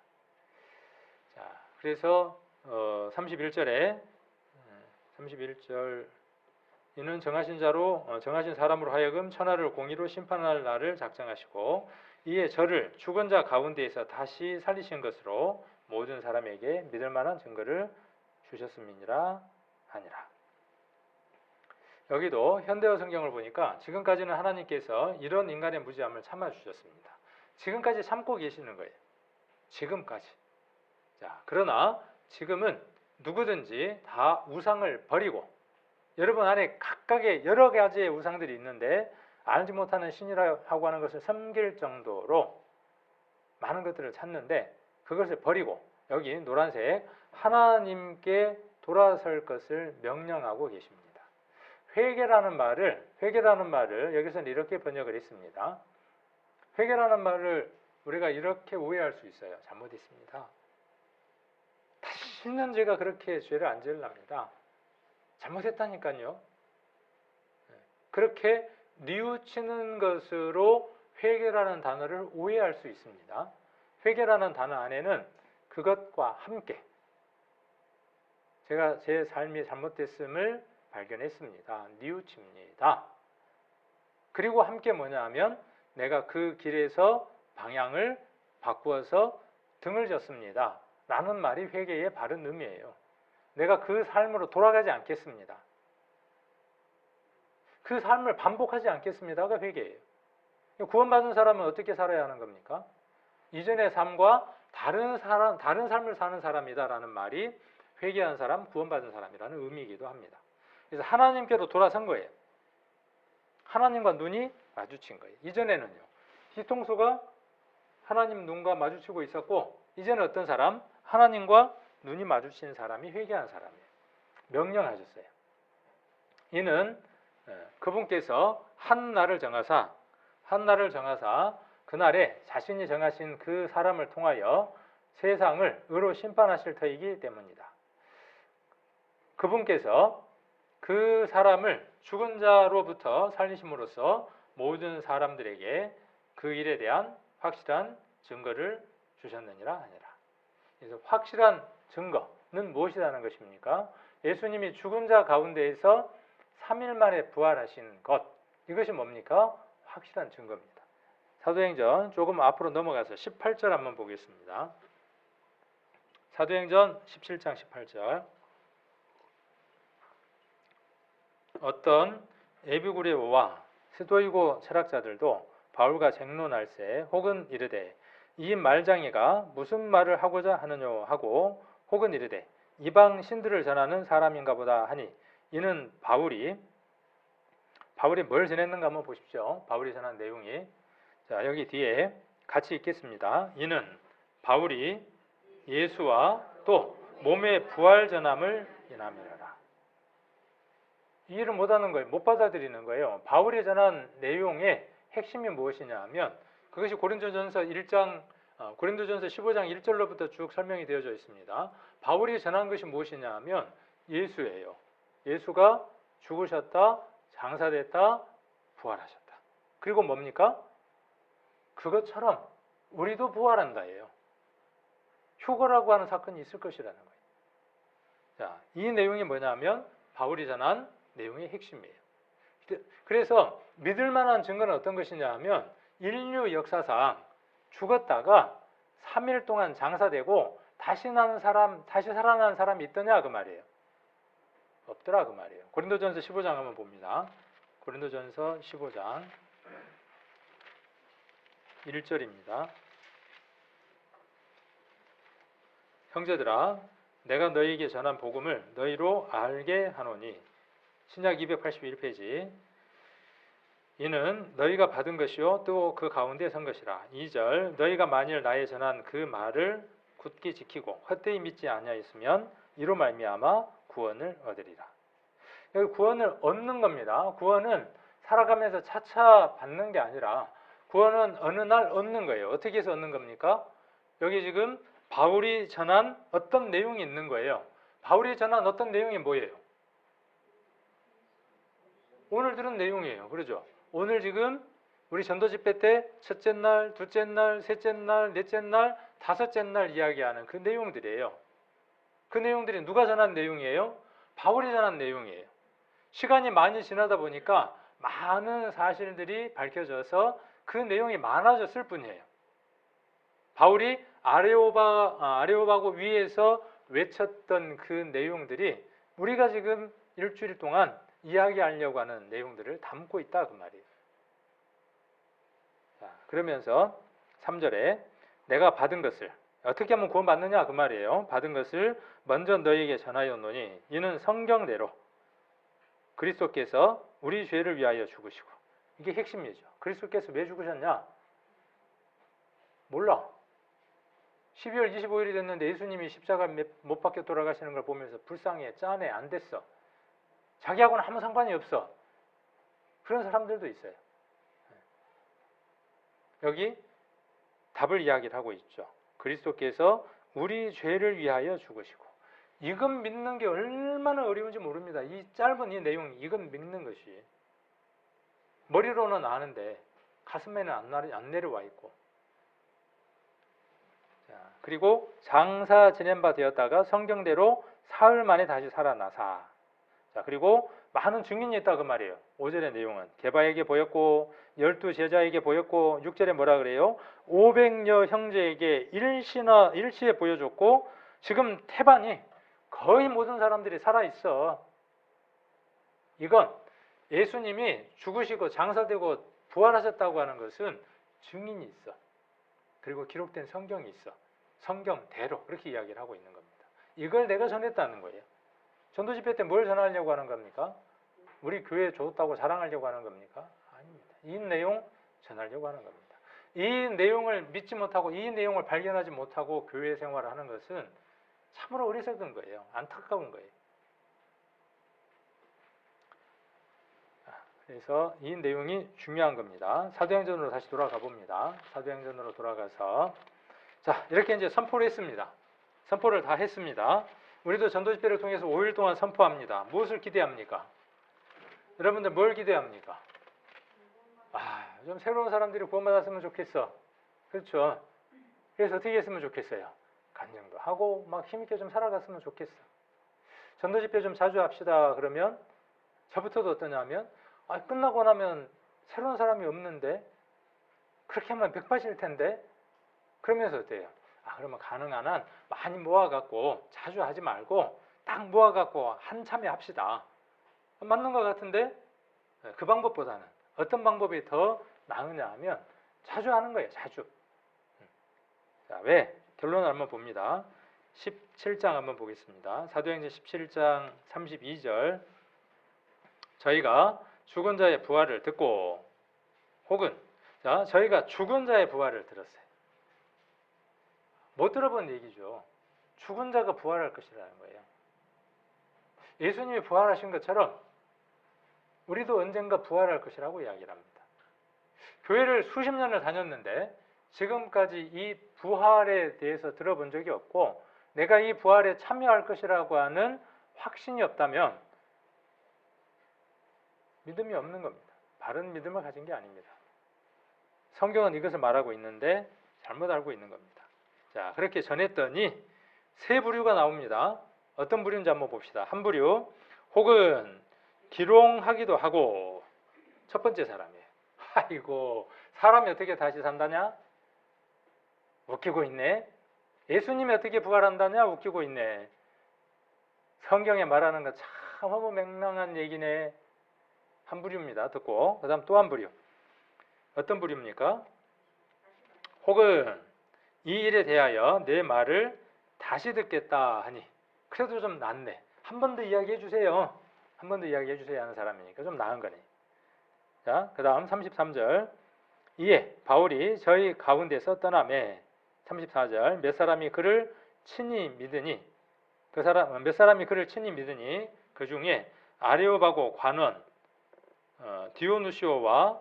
[SPEAKER 1] 자, 그래서 31절 이는 정하신 사람으로 하여금 천하를 공의로 심판할 날을 작정하시고 이에 저를 죽은 자 가운데에서 다시 살리신 것으로 모든 사람에게 믿을 만한 증거를 주셨음이니라 하니라. 여기도 현대어 성경을 보니까 지금까지는 하나님께서 이런 인간의 무지함을 참아주셨습니다. 지금까지 참고 계시는 거예요. 지금까지. 자, 그러나 지금은 누구든지 다 우상을 버리고 여러분 안에 각각의 여러 가지의 우상들이 있는데 알지 못하는 신이라고 하는 것을 섬길 정도로 많은 것들을 찾는데 그것을 버리고 여기 노란색 하나님께 돌아설 것을 명령하고 계십니다. 회개라는 말을 여기서는 이렇게 번역을 했습니다. 회개라는 말을 우리가 이렇게 오해할 수 있어요. 잘못했습니다. 다시는 제가 그렇게 죄를 안 지으랍니다. 잘못했다니까요. 그렇게 뉘우치는 것으로 회개라는 단어를 오해할 수 있습니다. 회개라는 단어 안에는 그것과 함께 제가 제 삶이 잘못됐음을 발견했습니다. 뉘우칩니다. 그리고 함께 뭐냐 하면 내가 그 길에서 방향을 바꾸어서 등을 졌습니다. 라는 말이 회개의 바른 의미예요. 내가 그 삶으로 돌아가지 않겠습니다. 그 삶을 반복하지 않겠습니다가 회개예요. 구원받은 사람은 어떻게 살아야 하는 겁니까? 이전의 삶과 다른 삶을 사는 사람이다라는 말이 회개한 사람, 구원받은 사람이라는 의미이기도 합니다. 그래서 하나님께로 돌아선 거예요. 하나님과 눈이 마주친 거예요. 이전에는요. 뒤통수가 하나님 눈과 마주치고 있었고 이제는 어떤 사람? 하나님과 눈이 마주친 사람이 회개한 사람이에요. 명령하셨어요. 이는 그분께서 한 날을 정하사 그날에 자신이 정하신 그 사람을 통하여 세상을 의로 심판하실 터이기 때문이다. 그분께서 그 사람을 죽은 자로부터 살리심으로써 모든 사람들에게 그 일에 대한 확실한 증거를 주셨느니라 하니라. 그래서 확실한 증거는 무엇이라는 것입니까? 예수님이 죽은 자 가운데에서 3일 만에 부활하신 것, 이것이 뭡니까? 확실한 증거입니다. 사도행전 조금 앞으로 넘어가서 18절 한번 보겠습니다. 사도행전 17장 18절. 어떤 에비구레오와 스도이고 철학자들도 바울과 쟁론할세 혹은 이르되 이 말장이가 무슨 말을 하고자 하느냐 하고 혹은 이르되 이방 신들을 전하는 사람인가 보다 하니 이는 바울이 뭘 전했는가 한번 보십시오. 바울이 전한 내용이 자 여기 뒤에 같이 읽겠습니다. 이는 바울이 예수와 또 몸의 부활 전함을 인함이라. 이해를 못하는 거예요. 못 받아들이는 거예요. 바울이 전한 내용의 핵심이 무엇이냐 하면 그것이 고린도전서 15장 15장 1절로부터 쭉 설명이 되어져 있습니다. 바울이 전한 것이 무엇이냐 하면 예수예요. 예수가 죽으셨다, 장사됐다, 부활하셨다. 그리고 뭡니까? 그것처럼 우리도 부활한다예요. 휴거라고 하는 사건이 있을 것이라는 거예요. 자, 이 내용이 뭐냐면 바울이 전한 내용의 핵심이에요. 그래서 믿을 만한 증거는 어떤 것이냐 하면 인류 역사상 죽었다가 3일 동안 장사되고 다시 살아나는 사람이 있더냐 그 말이에요. 없더라 그 말이에요. 고린도전서 15장 한번 봅니다. 고린도전서 15장 1절입니다. 형제들아 내가 너희에게 전한 복음을 너희로 알게 하노니 신약 281페이지 이는 너희가 받은 것이요 또 그 가운데 선 것이라. 2절 너희가 만일 나의 전한 그 말을 굳게 지키고 헛되이 믿지 아니하였으면 이로 말미암아 구원을 얻으리라. 여기 구원을 얻는 겁니다. 구원은 살아가면서 차차 받는 게 아니라 구원은 어느 날 얻는 거예요. 어떻게 해서 얻는 겁니까? 여기 지금 바울이 전한 어떤 내용이 있는 거예요. 바울이 전한 어떤 내용이 뭐예요? 오늘 들은 내용이에요. 그러죠? 오늘 지금 우리 전도 집회 때 첫째 날, 둘째 날, 셋째 날, 넷째 날, 다섯째 날 이야기하는 그 내용들이에요. 그 내용들이 누가 전한 내용이에요? 바울이 전한 내용이에요. 시간이 많이 지나다 보니까 많은 사실들이 밝혀져서 그 내용이 많아졌을 뿐이에요. 바울이 아레오바고 위에서 외쳤던 그 내용들이 우리가 지금 일주일 동안 이야기하려고 하는 내용들을 담고 있다 그 말이에요. 자, 그러면서 3절에 내가 받은 것을 어떻게 하면 구원받느냐 그 말이에요. 받은 것을 먼저 너희에게 전하였노니 이는 성경대로 그리스도께서 우리 죄를 위하여 죽으시고 이게 핵심이죠. 그리스도께서 왜 죽으셨냐? 몰라. 12월 25일이 됐는데 예수님이 십자가 못 박혀 돌아가시는 걸 보면서 불쌍해, 짠해, 안 됐어. 자기하고는 아무 상관이 없어. 그런 사람들도 있어요. 여기 답을 이야기를 하고 있죠. 그리스도께서 우리 죄를 위하여 죽으시고 이건 믿는 게 얼마나 어려운지 모릅니다. 이 짧은 이 내용 이건 믿는 것이 머리로는 아는데 가슴에는 안 내려와 있고 자, 그리고 장사 지낸 바 되었다가 성경대로 사흘 만에 다시 살아나사 자, 그리고 많은 증인이 있다 그 말이에요. 5절의 내용은 게바에게 보였고 12 제자에게 보였고 6절에 뭐라 그래요? 500여 형제에게 일시에 보여줬고 지금 태반이 거의 모든 사람들이 살아있어. 이건 예수님이 죽으시고 장사되고 부활하셨다고 하는 것은 증인이 있어. 그리고 기록된 성경이 있어. 성경대로 그렇게 이야기를 하고 있는 겁니다. 이걸 내가 전했다는 거예요. 전도 집회 때 뭘 전하려고 하는 겁니까? 우리 교회 좋다고 자랑하려고 하는 겁니까? 아닙니다. 이 내용 전하려고 하는 겁니다. 이 내용을 믿지 못하고 이 내용을 발견하지 못하고 교회 생활을 하는 것은 참으로 어리석은 거예요. 안타까운 거예요. 그래서 이 내용이 중요한 겁니다. 사도행전으로 다시 돌아가 봅니다. 사도행전으로 돌아가서 자 이렇게 이제 선포를 했습니다. 선포를 다 했습니다. 우리도 전도 집회를 통해서 5일 동안 선포합니다. 무엇을 기대합니까? 여러분들 뭘 기대합니까? 좀 새로운 사람들이 구원받았으면 좋겠어. 그렇죠? 그래서 어떻게 했으면 좋겠어요? 간증도 하고 막 힘있게 좀 살아갔으면 좋겠어. 전도 집회 좀 자주 합시다. 그러면 저부터도 어떠냐면 끝나고 나면 새로운 사람이 없는데 그렇게 하면 180일 텐데 그러면서 어때요? 그러면 가능한 한 많이 모아갖고 자주 하지 말고 딱 모아갖고 한참에 합시다. 맞는 것 같은데 그 방법보다는 어떤 방법이 더 나으냐 하면 자주 하는 거예요. 자주. 자, 왜? 결론을 한번 봅니다. 17장 한번 보겠습니다. 사도행전 17장 32절 저희가 죽은 자의 부활을 듣고 혹은 자 저희가 죽은 자의 부활을 들었어요. 못 들어본 얘기죠. 죽은 자가 부활할 것이라는 거예요. 예수님이 부활하신 것처럼 우리도 언젠가 부활할 것이라고 이야기를 합니다. 교회를 수십 년을 다녔는데 지금까지 이 부활에 대해서 들어본 적이 없고 내가 이 부활에 참여할 것이라고 하는 확신이 없다면 믿음이 없는 겁니다. 바른 믿음을 가진 게 아닙니다. 성경은 이것을 말하고 있는데 잘못 알고 있는 겁니다. 자, 그렇게 전했더니 세 부류가 나옵니다. 어떤 부류인지 한번 봅시다. 한 부류, 혹은 기롱하기도 하고 첫 번째 사람이에요. 아이고, 사람이 어떻게 다시 산다냐? 웃기고 있네. 예수님이 어떻게 부활한다냐? 웃기고 있네. 성경에 말하는 거 참 허무맹랑한 얘기네. 한 부류입니다. 듣고 그 다음 또 한 부류. 어떤 부류입니까? 혹은 이 일에 대하여 내 말을 다시 듣겠다 하니 그래도 좀 낫네. 한 번 더 이야기해 주세요. 한 번 더 이야기해 주세요 하는 사람이니까 좀 나은 거네. 자, 그 다음 33절. 이에 바울이 저희 가운데서 떠나매 34절. 몇 사람이 그를 친히 믿으니 몇 사람이 그를 친히 믿으니 그 중에 아레오바고 관원 디오누시오와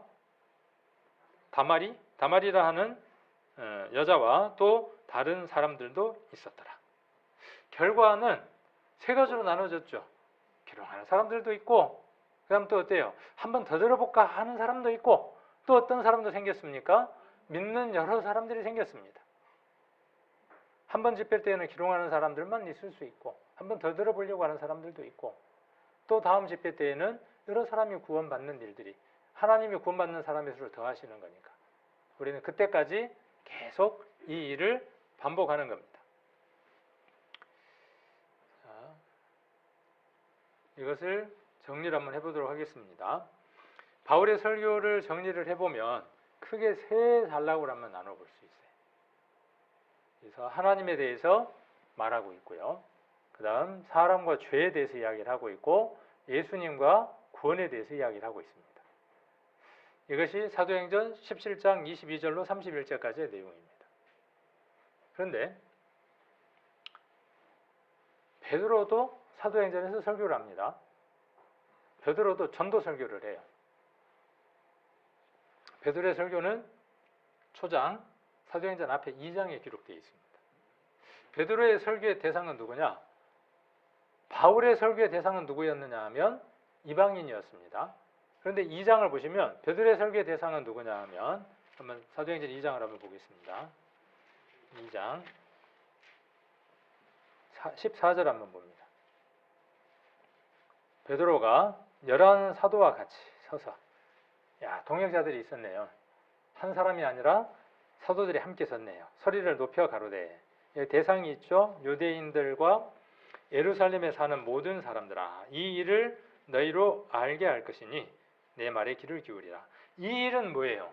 [SPEAKER 1] 다마리라 하는 여자와 또 다른 사람들도 있었더라. 결과는 세 가지로 나눠졌죠. 기록하는 사람들도 있고, 그 다음 또 어때요? 한번 더 들어볼까 하는 사람도 있고, 또 어떤 사람도 생겼습니까? 믿는 여러 사람들이 생겼습니다. 한 번 집회 때에는 기록하는 사람들만 있을 수 있고, 한 번 더 들어보려고 하는 사람들도 있고, 또 다음 집회 때에는 여러 사람이 구원받는 일들이 하나님이 구원받는 사람의 수를 더하시는 거니까 우리는 그때까지 계속 이 일을 반복하는 겁니다. 자, 이것을 정리를 한번 해보도록 하겠습니다. 바울의 설교를 정리를 해보면 크게 세 단락으로 한번 나눠볼 수 있어요. 그래서 하나님에 대해서 말하고 있고요. 그 다음 사람과 죄에 대해서 이야기를 하고 있고 예수님과 구원에 대해서 이야기를 하고 있습니다. 이것이 사도행전 17장 22절로 31절까지의 내용입니다. 그런데 베드로도 사도행전에서 설교를 합니다. 베드로도 전도 설교를 해요. 베드로의 설교는 초장 사도행전 앞에 2장에 기록되어 있습니다. 베드로의 설교의 대상은 누구냐? 바울의 설교의 대상은 누구였느냐 하면 이방인이었습니다. 그런데 2장을 보시면 베드로의 설교의 대상은 누구냐 하면 한번 사도행전 2장을 한번 보겠습니다. 2장 14절 한번 봅니다. 베드로가 11 사도와 같이 서서 동역자들이 있었네요. 한 사람이 아니라 사도들이 함께 섰네요. 소리를 높여 가로되 대상이 있죠. 유대인들과 예루살렘에 사는 모든 사람들아 이 일을 너희로 알게 할 것이니 내 말에 귀를 기울이라. 이 일은 뭐예요?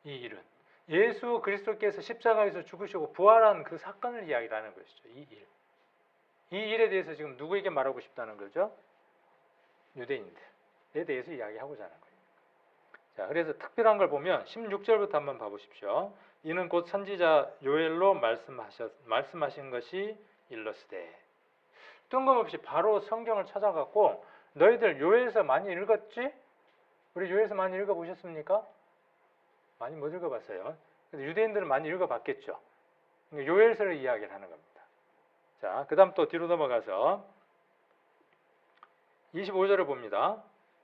[SPEAKER 1] 이 일은 예수 그리스도께서 십자가에서 죽으시고 부활한 그 사건을 이야기하는 것이죠. 이 일. 이 일에 대해서 지금 누구에게 말하고 싶다는 거죠? 유대인들에 대해서 이야기하고자 하는 거예요. 자, 그래서 특별한 걸 보면 16절부터 한번 봐보십시오. 이는 곧 선지자 요엘로 말씀하신 것이 일러스되. 뜬금없이 바로 성경을 찾아갖고 너희들 요엘서 많이 읽었지? 우리 요엘서 많이 읽어보셨습니까? 많이 못 읽어봤어요. 근데 유대인들은 많이 읽어봤겠죠. 요엘서를 이야기를 하는 겁니다. 자, 그 다음 또 뒤로 넘어가서 25절을 봅니다.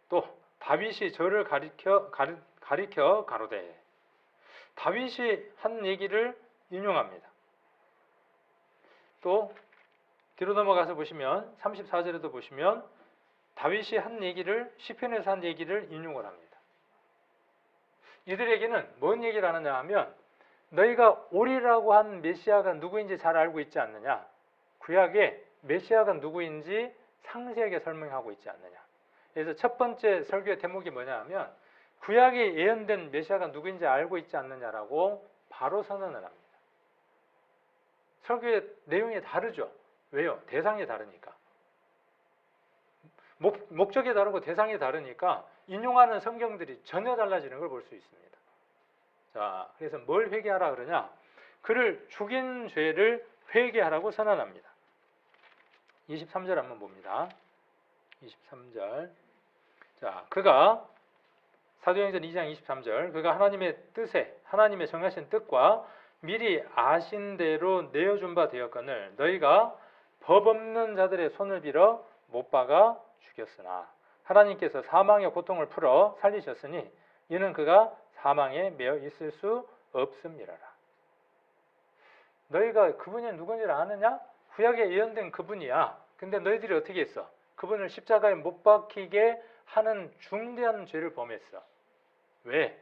[SPEAKER 1] 또 다윗이 저를 가리켜 가로되. 다윗이 한 얘기를 인용합니다. 또 뒤로 넘어가서 보시면 34절에도 보시면 다윗이 한 얘기를 시편에서 한 얘기를 인용을 합니다. 이들에게는 뭔 얘기를 하느냐 하면 너희가 오리라고 한 메시아가 누구인지 잘 알고 있지 않느냐? 구약에 메시아가 누구인지 상세하게 설명하고 있지 않느냐? 그래서 첫 번째 설교의 대목이 뭐냐 하면 구약에 예언된 메시아가 누구인지 알고 있지 않느냐라고 바로 선언을 합니다. 설교의 내용이 다르죠. 왜요? 대상이 다르니까. 목적이 다르고 대상이 다르니까 인용하는 성경들이 전혀 달라지는 걸 볼 수 있습니다. 자, 그래서 뭘 회개하라 그러냐? 그를 죽인 죄를 회개하라고 선언합니다. 23절 한번 봅니다. 23절. 자, 그가 사도행전 2장 23절. 그가 하나님의 뜻에 하나님의 정하신 뜻과 미리 아신 대로 내어준 바 되었거늘 너희가 법 없는 자들의 손을 빌어 못 박아 죽였으나 하나님께서 사망의 고통을 풀어 살리셨으니 이는 그가 사망에 매여 있을 수 없음이라라. 너희가 그분이 누군지를 아느냐? 구약에 예언된 그분이야. 근데 너희들이 어떻게 했어? 그분을 십자가에 못 박히게 하는 중대한 죄를 범했어. 왜?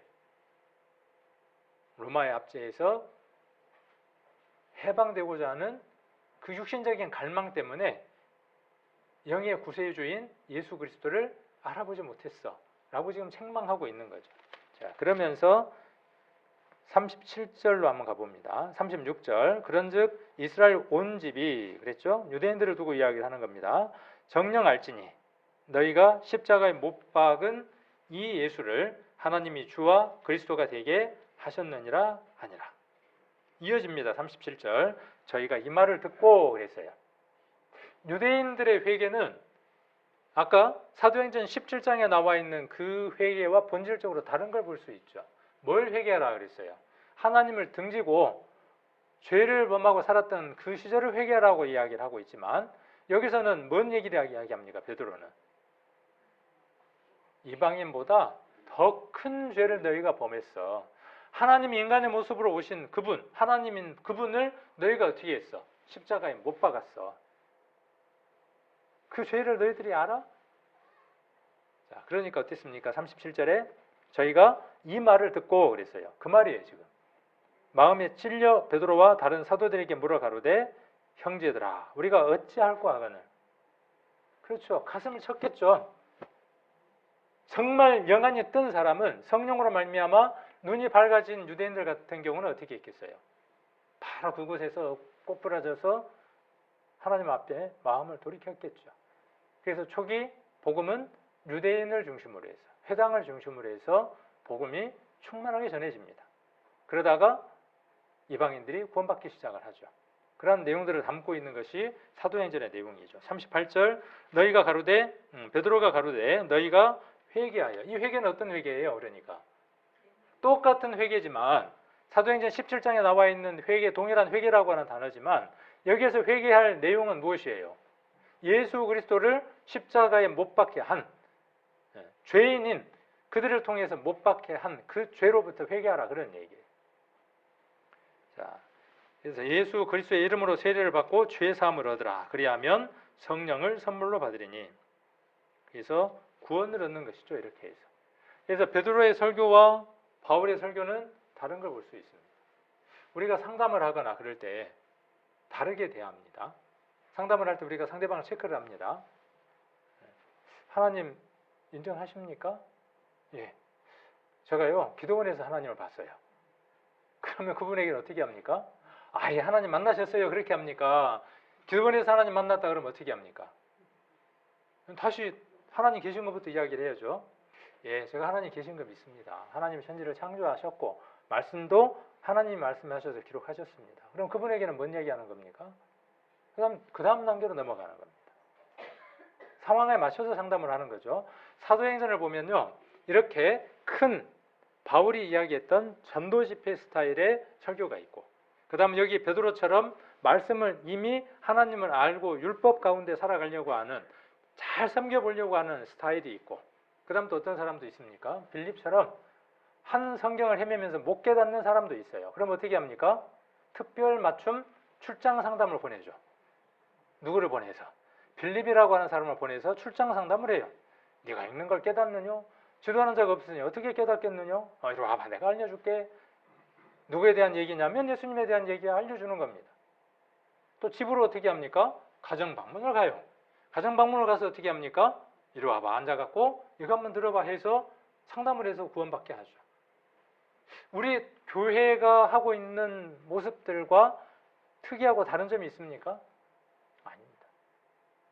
[SPEAKER 1] 로마의 압제에서 해방되고자 하는 그 육신적인 갈망 때문에 영의 구세주인 예수 그리스도를 알아보지 못했어 라고 지금 책망하고 있는 거죠. 자, 그러면서 37절로 한번 가봅니다. 36절. 그런즉 이스라엘 온 집이 그랬죠? 유대인들을 두고 이야기를 하는 겁니다. 정녕 알지니 너희가 십자가에 못 박은 이 예수를 하나님이 주와 그리스도가 되게 하셨느니라 하니라. 이어집니다. 37절. 저희가 이 말을 듣고 그랬어요. 유대인들의 회개는 아까 사도행전 17장에 나와 있는 그 회개와 본질적으로 다른 걸 볼 수 있죠. 뭘 회개하라 그랬어요? 하나님을 등지고 죄를 범하고 살았던 그 시절을 회개하라고 이야기를 하고 있지만 여기서는 뭔 얘기를 이야기합니까? 베드로는 이방인보다 더 큰 죄를 너희가 범했어. 하나님이 인간의 모습으로 오신 그분, 하나님인 그분을 너희가 어떻게 했어? 십자가에 못 박았어. 그 죄를 너희들이 알아? 자, 그러니까 어땠습니까? 37절에 저희가 이 말을 듣고 그랬어요. 그 말이에요, 지금. 마음에 찔려 베드로와 다른 사도들에게 물어 가로되 형제들아, 우리가 어찌할꼬 하거늘. 그렇죠. 가슴을 쳤겠죠. 정말 영안이 뜬 사람은 성령으로 말미암아 눈이 밝아진 유대인들 같은 경우는 어떻게 했겠어요? 바로 그곳에서 꼬부라져서 하나님 앞에 마음을 돌이켰겠죠. 그래서 초기 복음은 유대인을 중심으로 해서 회당을 중심으로 해서 복음이 충만하게 전해집니다. 그러다가 이방인들이 구원받기 시작을 하죠. 그런 내용들을 담고 있는 것이 사도행전의 내용이죠. 38절 너희가 가로되 베드로가 가로되 너희가 회개하여. 이 회개는 어떤 회개예요? 그러니까 똑같은 회개지만 사도행전 17장에 나와 있는 회개, 동일한 회개라고 하는 단어지만 여기에서 회개할 내용은 무엇이에요? 예수 그리스도를 십자가에 못 박게 한 죄인인 그들을 통해서 못 박게 한 그 죄로부터 회개하라 그런 얘기예요. 자, 그래서 예수 그리스도의 이름으로 세례를 받고 죄 사함을 얻으라. 그리하면 성령을 선물로 받으리니. 그래서 구원을 얻는 것이죠. 이렇게 해서. 그래서 베드로의 설교와 바울의 설교는 다른 걸 볼 수 있습니다. 우리가 상담을 하거나 그럴 때 다르게 대합니다. 상담을 할 때 우리가 상대방을 체크를 합니다. 하나님 인정하십니까? 예. 제가요, 기도원에서 하나님을 봤어요. 그러면 그분에게는 어떻게 합니까? 예, 하나님 만나셨어요. 그렇게 합니까? 기도원에서 하나님 만났다 그러면 어떻게 합니까? 다시 하나님 계신 것부터 이야기를 해야죠. 예, 제가 하나님 계신 거 믿습니다. 하나님 천지를 창조하셨고 말씀도 하나님이 말씀하셔서 기록하셨습니다. 그럼 그분에게는 뭔 얘기하는 겁니까? 그 다음 단계로 넘어가는 겁니다. 상황에 맞춰서 상담을 하는 거죠. 사도행전을 보면요, 이렇게 큰 바울이 이야기했던 전도 집회 스타일의 설교가 있고, 그 다음 여기 베드로처럼 말씀을 이미 하나님을 알고 율법 가운데 살아가려고 하는, 잘 섬겨보려고 하는 스타일이 있고, 그 다음 또 어떤 사람도 있습니까? 빌립처럼 한 성경을 헤매면서 못 깨닫는 사람도 있어요. 그럼 어떻게 합니까? 특별 맞춤 출장 상담을 보내죠. 누구를 보내서? 빌립이라고 하는 사람을 보내서 출장 상담을 해요. 네가 읽는 걸 깨닫느냐? 지도하는 자가 없으니 어떻게 깨닫겠느냐? 이리 와봐, 내가 알려줄게. 누구에 대한 얘기냐면 예수님에 대한 얘기 알려주는 겁니다. 또 집으로 어떻게 합니까? 가정 방문을 가요. 가정 방문을 가서 어떻게 합니까? 이리 와봐, 앉아갖고 이거 한번 들어봐 해서 상담을 해서 구원받게 하죠. 우리 교회가 하고 있는 모습들과 특이하고 다른 점이 있습니까? 아닙니다.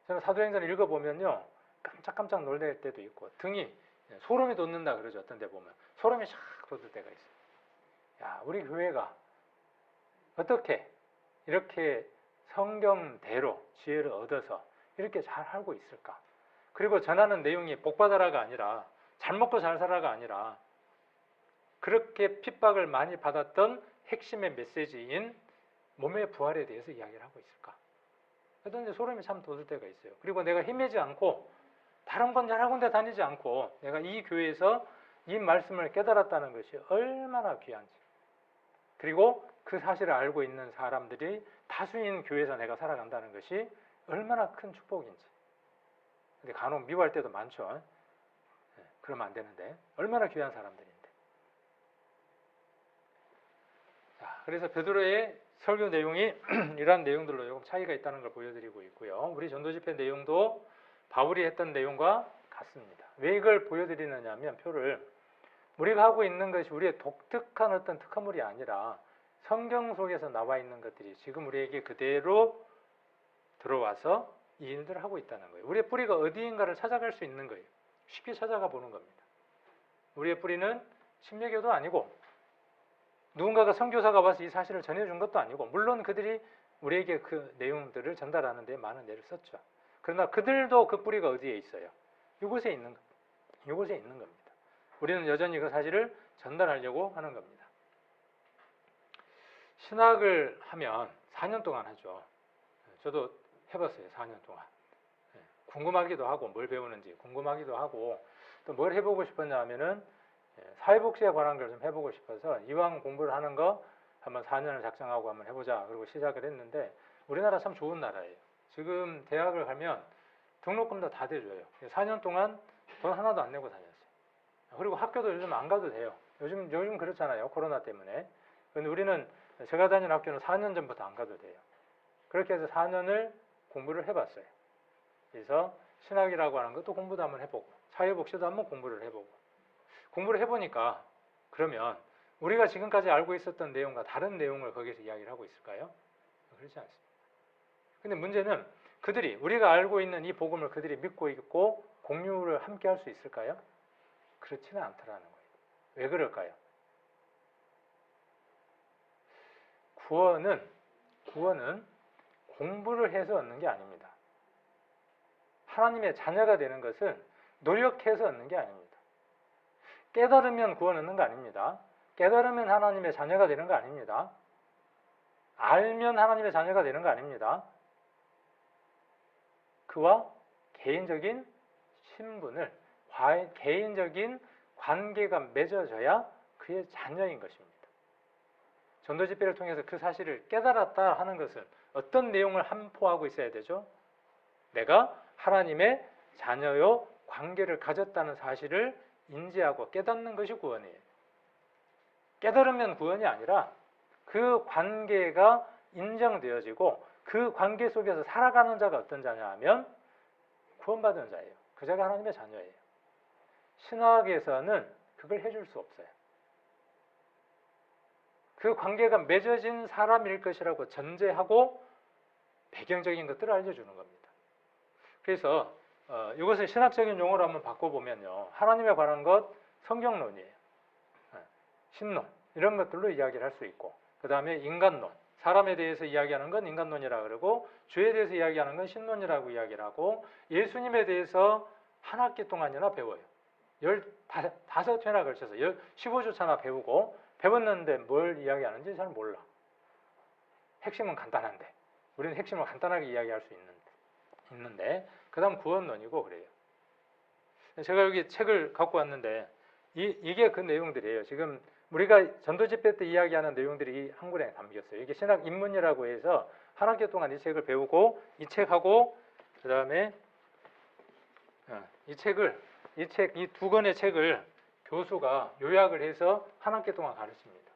[SPEAKER 1] 제가 사도행전을 읽어보면요, 깜짝깜짝 놀랄 때도 있고 등이 소름이 돋는다 그러죠. 어떤 데 보면 소름이 샥 돋을 때가 있어요. 야, 우리 교회가 어떻게 이렇게 성경대로 지혜를 얻어서 이렇게 잘 하고 있을까? 그리고 전하는 내용이 복받아라가 아니라 잘 먹고 잘 살아가 아니라 그렇게 핍박을 많이 받았던 핵심의 메시지인 몸의 부활에 대해서 이야기를 하고 있을까? 그런데 소름이 참 돋을 때가 있어요. 그리고 내가 헤매지 않고 다른 건 여러 군데 다니지 않고 내가 이 교회에서 이 말씀을 깨달았다는 것이 얼마나 귀한지, 그리고 그 사실을 알고 있는 사람들이 다수인 교회에서 내가 살아간다는 것이 얼마나 큰 축복인지. 근데 간혹 미워할 때도 많죠. 그러면 안 되는데 얼마나 귀한 사람들인데. 자, 그래서 베드로의 설교 내용이 이러한 내용들로 조금 차이가 있다는 걸 보여드리고 있고요. 우리 전도 집회 내용도 바울이 했던 내용과 같습니다. 왜 이걸 보여드리느냐 하면 표를 우리가 하고 있는 것이 우리의 독특한 어떤 특허물이 아니라 성경 속에서 나와 있는 것들이 지금 우리에게 그대로 들어와서 이 일들을 하고 있다는 거예요. 우리의 뿌리가 어디인가를 찾아갈 수 있는 거예요. 쉽게 찾아가 보는 겁니다. 우리의 뿌리는 신명교도 아니고 누군가가 선교사가 와서 이 사실을 전해준 것도 아니고 물론 그들이 우리에게 그 내용들을 전달하는 데 많은 애를 썼죠. 그러나 그들도 그 뿌리가 어디에 있어요? 이곳에 있는 겁니다. 우리는 여전히 그 사실을 전달하려고 하는 겁니다. 신학을 하면 4년 동안 하죠. 저도 해봤어요. 4년 동안. 궁금하기도 하고 뭘 배우는지 궁금하기도 하고 또 뭘 해보고 싶었냐 하면은 사회복지에 관한 걸 좀 해보고 싶어서 이왕 공부를 하는 거 한번 4년을 작정하고 한번 해보자 그리고 시작을 했는데 우리나라 참 좋은 나라예요. 지금 대학을 가면 등록금도 다 대줘요. 4년 동안 돈 하나도 안 내고 다녔어요. 그리고 학교도 요즘 안 가도 돼요. 요즘 그렇잖아요. 코로나 때문에. 근데 우리는 제가 다니는 학교는 4년 전부터 안 가도 돼요. 그렇게 해서 4년을 공부를 해봤어요. 그래서 신학이라고 하는 것도 공부도 한번 해보고 사회복지도 한번 공부를 해보고 공부를 해보니까 그러면 우리가 지금까지 알고 있었던 내용과 다른 내용을 거기서 이야기를 하고 있을까요? 그렇지 않습니다. 근데 문제는 그들이 우리가 알고 있는 이 복음을 그들이 믿고 있고 공유를 함께 할 수 있을까요? 그렇지는 않다라는 거예요. 왜 그럴까요? 구원은 공부를 해서 얻는 게 아닙니다. 하나님의 자녀가 되는 것은 노력해서 얻는 게 아닙니다. 깨달으면 구원 얻는 거 아닙니다. 깨달으면 하나님의 자녀가 되는 거 아닙니다. 알면 하나님의 자녀가 되는 거 아닙니다. 그와 개인적인 신분을, 개인적인 관계가 맺어져야 그의 자녀인 것입니다. 전도 집회를 통해서 그 사실을 깨달았다 하는 것은 어떤 내용을 함포하고 있어야 되죠? 내가 하나님의 자녀요 관계를 가졌다는 사실을 인지하고 깨닫는 것이 구원이에요. 깨달으면 구원이 아니라 그 관계가 인정되어지고 그 관계 속에서 살아가는 자가 어떤 자냐 하면 구원받은 자예요. 그 자가 하나님의 자녀예요. 신학에서는 그걸 해줄 수 없어요. 그 관계가 맺어진 사람일 것이라고 전제하고 배경적인 것들을 알려주는 겁니다. 그래서 이것을 신학적인 용어로 한번 바꿔보면요. 하나님에 관한 것 성경론이에요. 신론 이런 것들로 이야기를 할 수 있고 그 다음에 인간론 사람에 대해서 이야기하는 건 인간론이라 그러고 죄에 대해서 이야기하는 건 신론이라고 이야기를 하고 예수님에 대해서 한 학기 동안이나 배워요. 15회나 걸쳐서 15주차나 배웠는데 뭘 이야기하는지 잘 몰라. 핵심은 간단한데 우리는 핵심을 간단하게 이야기할 수 있는데 그 다음 구원론이고 그래요. 제가 여기 책을 갖고 왔는데 이게 그 내용들이에요. 지금 우리가 전도 집회 때 이야기하는 내용들이 한 권에 담겼어요. 이게 신학 입문이라고 해서 한 학기 동안 이 책을 배우고 이 책하고 그 다음에 이 두 권의 책을 교수가 요약을 해서 한 학기 동안 가르칩니다.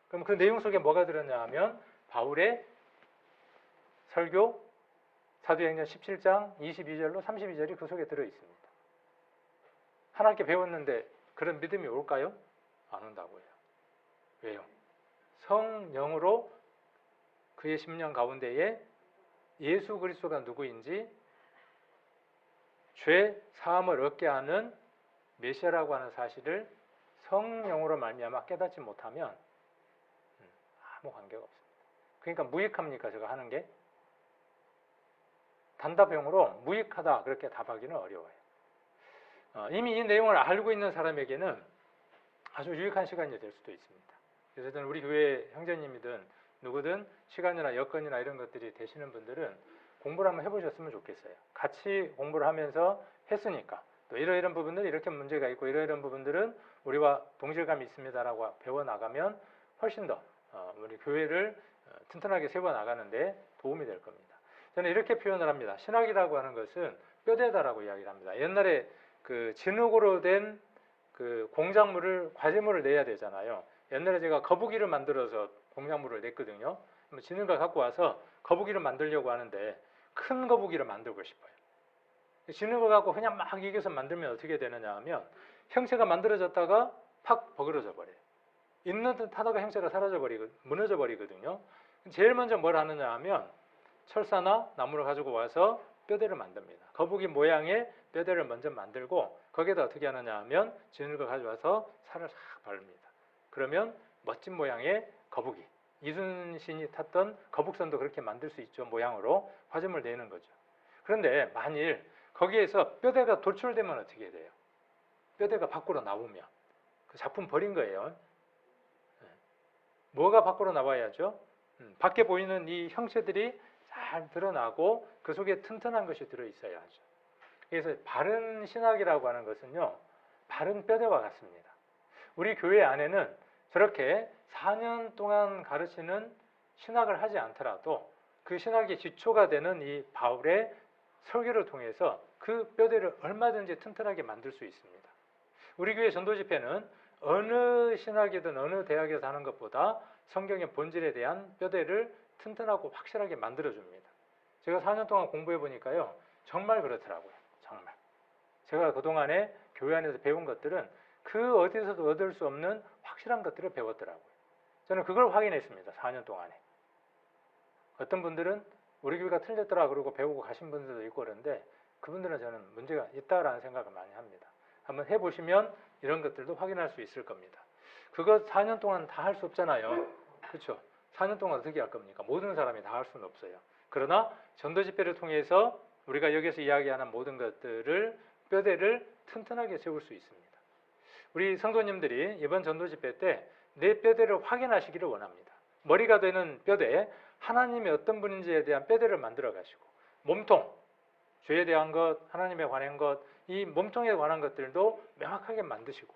[SPEAKER 1] 그럼 그 내용 속에 뭐가 들었냐 하면 바울의 설교 사도행전 17장 22절로 32절이 그 속에 들어 있습니다. 한 학기 배웠는데 그런 믿음이 올까요? 안 온다고요. 왜요? 성령으로 그의 심령 가운데에 예수 그리스도가 누구인지 죄 사함을 얻게 하는 메시아라고 하는 사실을 성령으로 말미암아 깨닫지 못하면 아무 관계가 없습니다. 그러니까 무익합니까? 제가 하는 게? 단답형으로 무익하다 그렇게 답하기는 어려워요. 이미 이 내용을 알고 있는 사람에게는 아주 유익한 시간이 될 수도 있습니다. 그래서 저는 우리 교회 형제님이든 누구든 시간이나 여건이나 이런 것들이 되시는 분들은 공부를 한번 해보셨으면 좋겠어요. 같이 공부를 하면서 했으니까 또 이러이런 부분들 이렇게 문제가 있고 이러이런 부분들은 우리와 동질감이 있습니다라고 배워나가면 훨씬 더 우리 교회를 튼튼하게 세워나가는데 도움이 될 겁니다. 저는 이렇게 표현을 합니다. 신학이라고 하는 것은 뼈대다라고 이야기를 합니다. 옛날에 그 진흙으로 된 그 공작물을 과제물을 내야 되잖아요. 옛날에 제가 거북이를 만들어서 공작물을 냈거든요. 진흙을 갖고 와서 거북이를 만들려고 하는데 큰 거북이를 만들고 싶어요. 진흙을 갖고 그냥 막 이겨서 만들면 어떻게 되느냐 하면 형체가 만들어졌다가 팍 버그러져 버려요. 있는 듯 하다가 형체가 무너져 버리거든요. 제일 먼저 뭘 하느냐 하면 철사나 나무를 가지고 와서 뼈대를 만듭니다. 거북이 모양의 뼈대를 먼저 만들고 거기에다 어떻게 하느냐 하면 진흙을 가져와서 살을 싹 바릅니다. 그러면 멋진 모양의 거북이, 이순신이 탔던 거북선도 그렇게 만들 수 있죠. 모양으로 화점을 내는 거죠. 그런데 만일 거기에서 뼈대가 돌출되면 어떻게 돼요? 뼈대가 밖으로 나오면 그 작품 버린 거예요. 뭐가 밖으로 나와야죠? 밖에 보이는 이 형체들이 잘 드러나고 그 속에 튼튼한 것이 들어있어야 하죠. 그래서 바른 신학이라고 하는 것은요, 바른 뼈대와 같습니다. 우리 교회 안에는 저렇게 4년 동안 가르치는 신학을 하지 않더라도 그 신학의 기초가 되는 이 바울의 설교를 통해서 그 뼈대를 얼마든지 튼튼하게 만들 수 있습니다. 우리 교회 전도 집회는 어느 신학이든 어느 대학에서 하는 것보다 성경의 본질에 대한 뼈대를 튼튼하고 확실하게 만들어줍니다. 제가 4년 동안 공부해 보니까요, 정말 그렇더라고요. 정말. 제가 그동안에 교회 안에서 배운 것들은 그 어디서도 얻을 수 없는 확실한 것들을 배웠더라고요. 저는 그걸 확인했습니다. 4년 동안에. 어떤 분들은 우리 교회가 틀렸더라 그러고 배우고 가신 분들도 있고 그런데 그분들은 저는 문제가 있다라는 생각을 많이 합니다. 한번 해보시면 이런 것들도 확인할 수 있을 겁니다. 그거 4년 동안 다 할 수 없잖아요. 그렇죠? 4년 동안 어떻게 할 겁니까? 모든 사람이 다 할 수는 없어요. 그러나 전도 집회를 통해서 우리가 여기서 이야기하는 모든 것들을 뼈대를 튼튼하게 세울 수 있습니다. 우리 성도님들이 이번 전도 집회 때 내 뼈대를 확인하시기를 원합니다. 머리가 되는 뼈대, 하나님이 어떤 분인지에 대한 뼈대를 만들어 가시고 몸통, 죄에 대한 것, 하나님에 관한 것, 이 몸통에 관한 것들도 명확하게 만드시고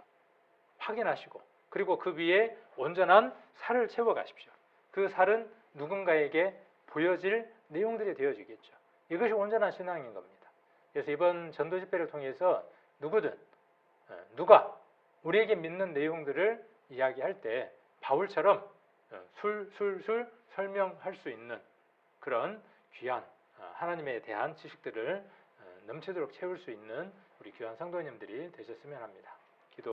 [SPEAKER 1] 확인하시고 그리고 그 위에 온전한 살을 채워 가십시오. 그 살은 누군가에게 보여질 내용들이 되어지겠죠. 이것이 온전한 신앙인 겁니다. 그래서 이번 전도 집회를 통해서 누구든 누가 우리에게 믿는 내용들을 이야기할 때 바울처럼 술술술 설명할 수 있는 그런 귀한 하나님에 대한 지식들을 넘치도록 채울 수 있는 우리 귀한 성도님들이 되셨으면 합니다.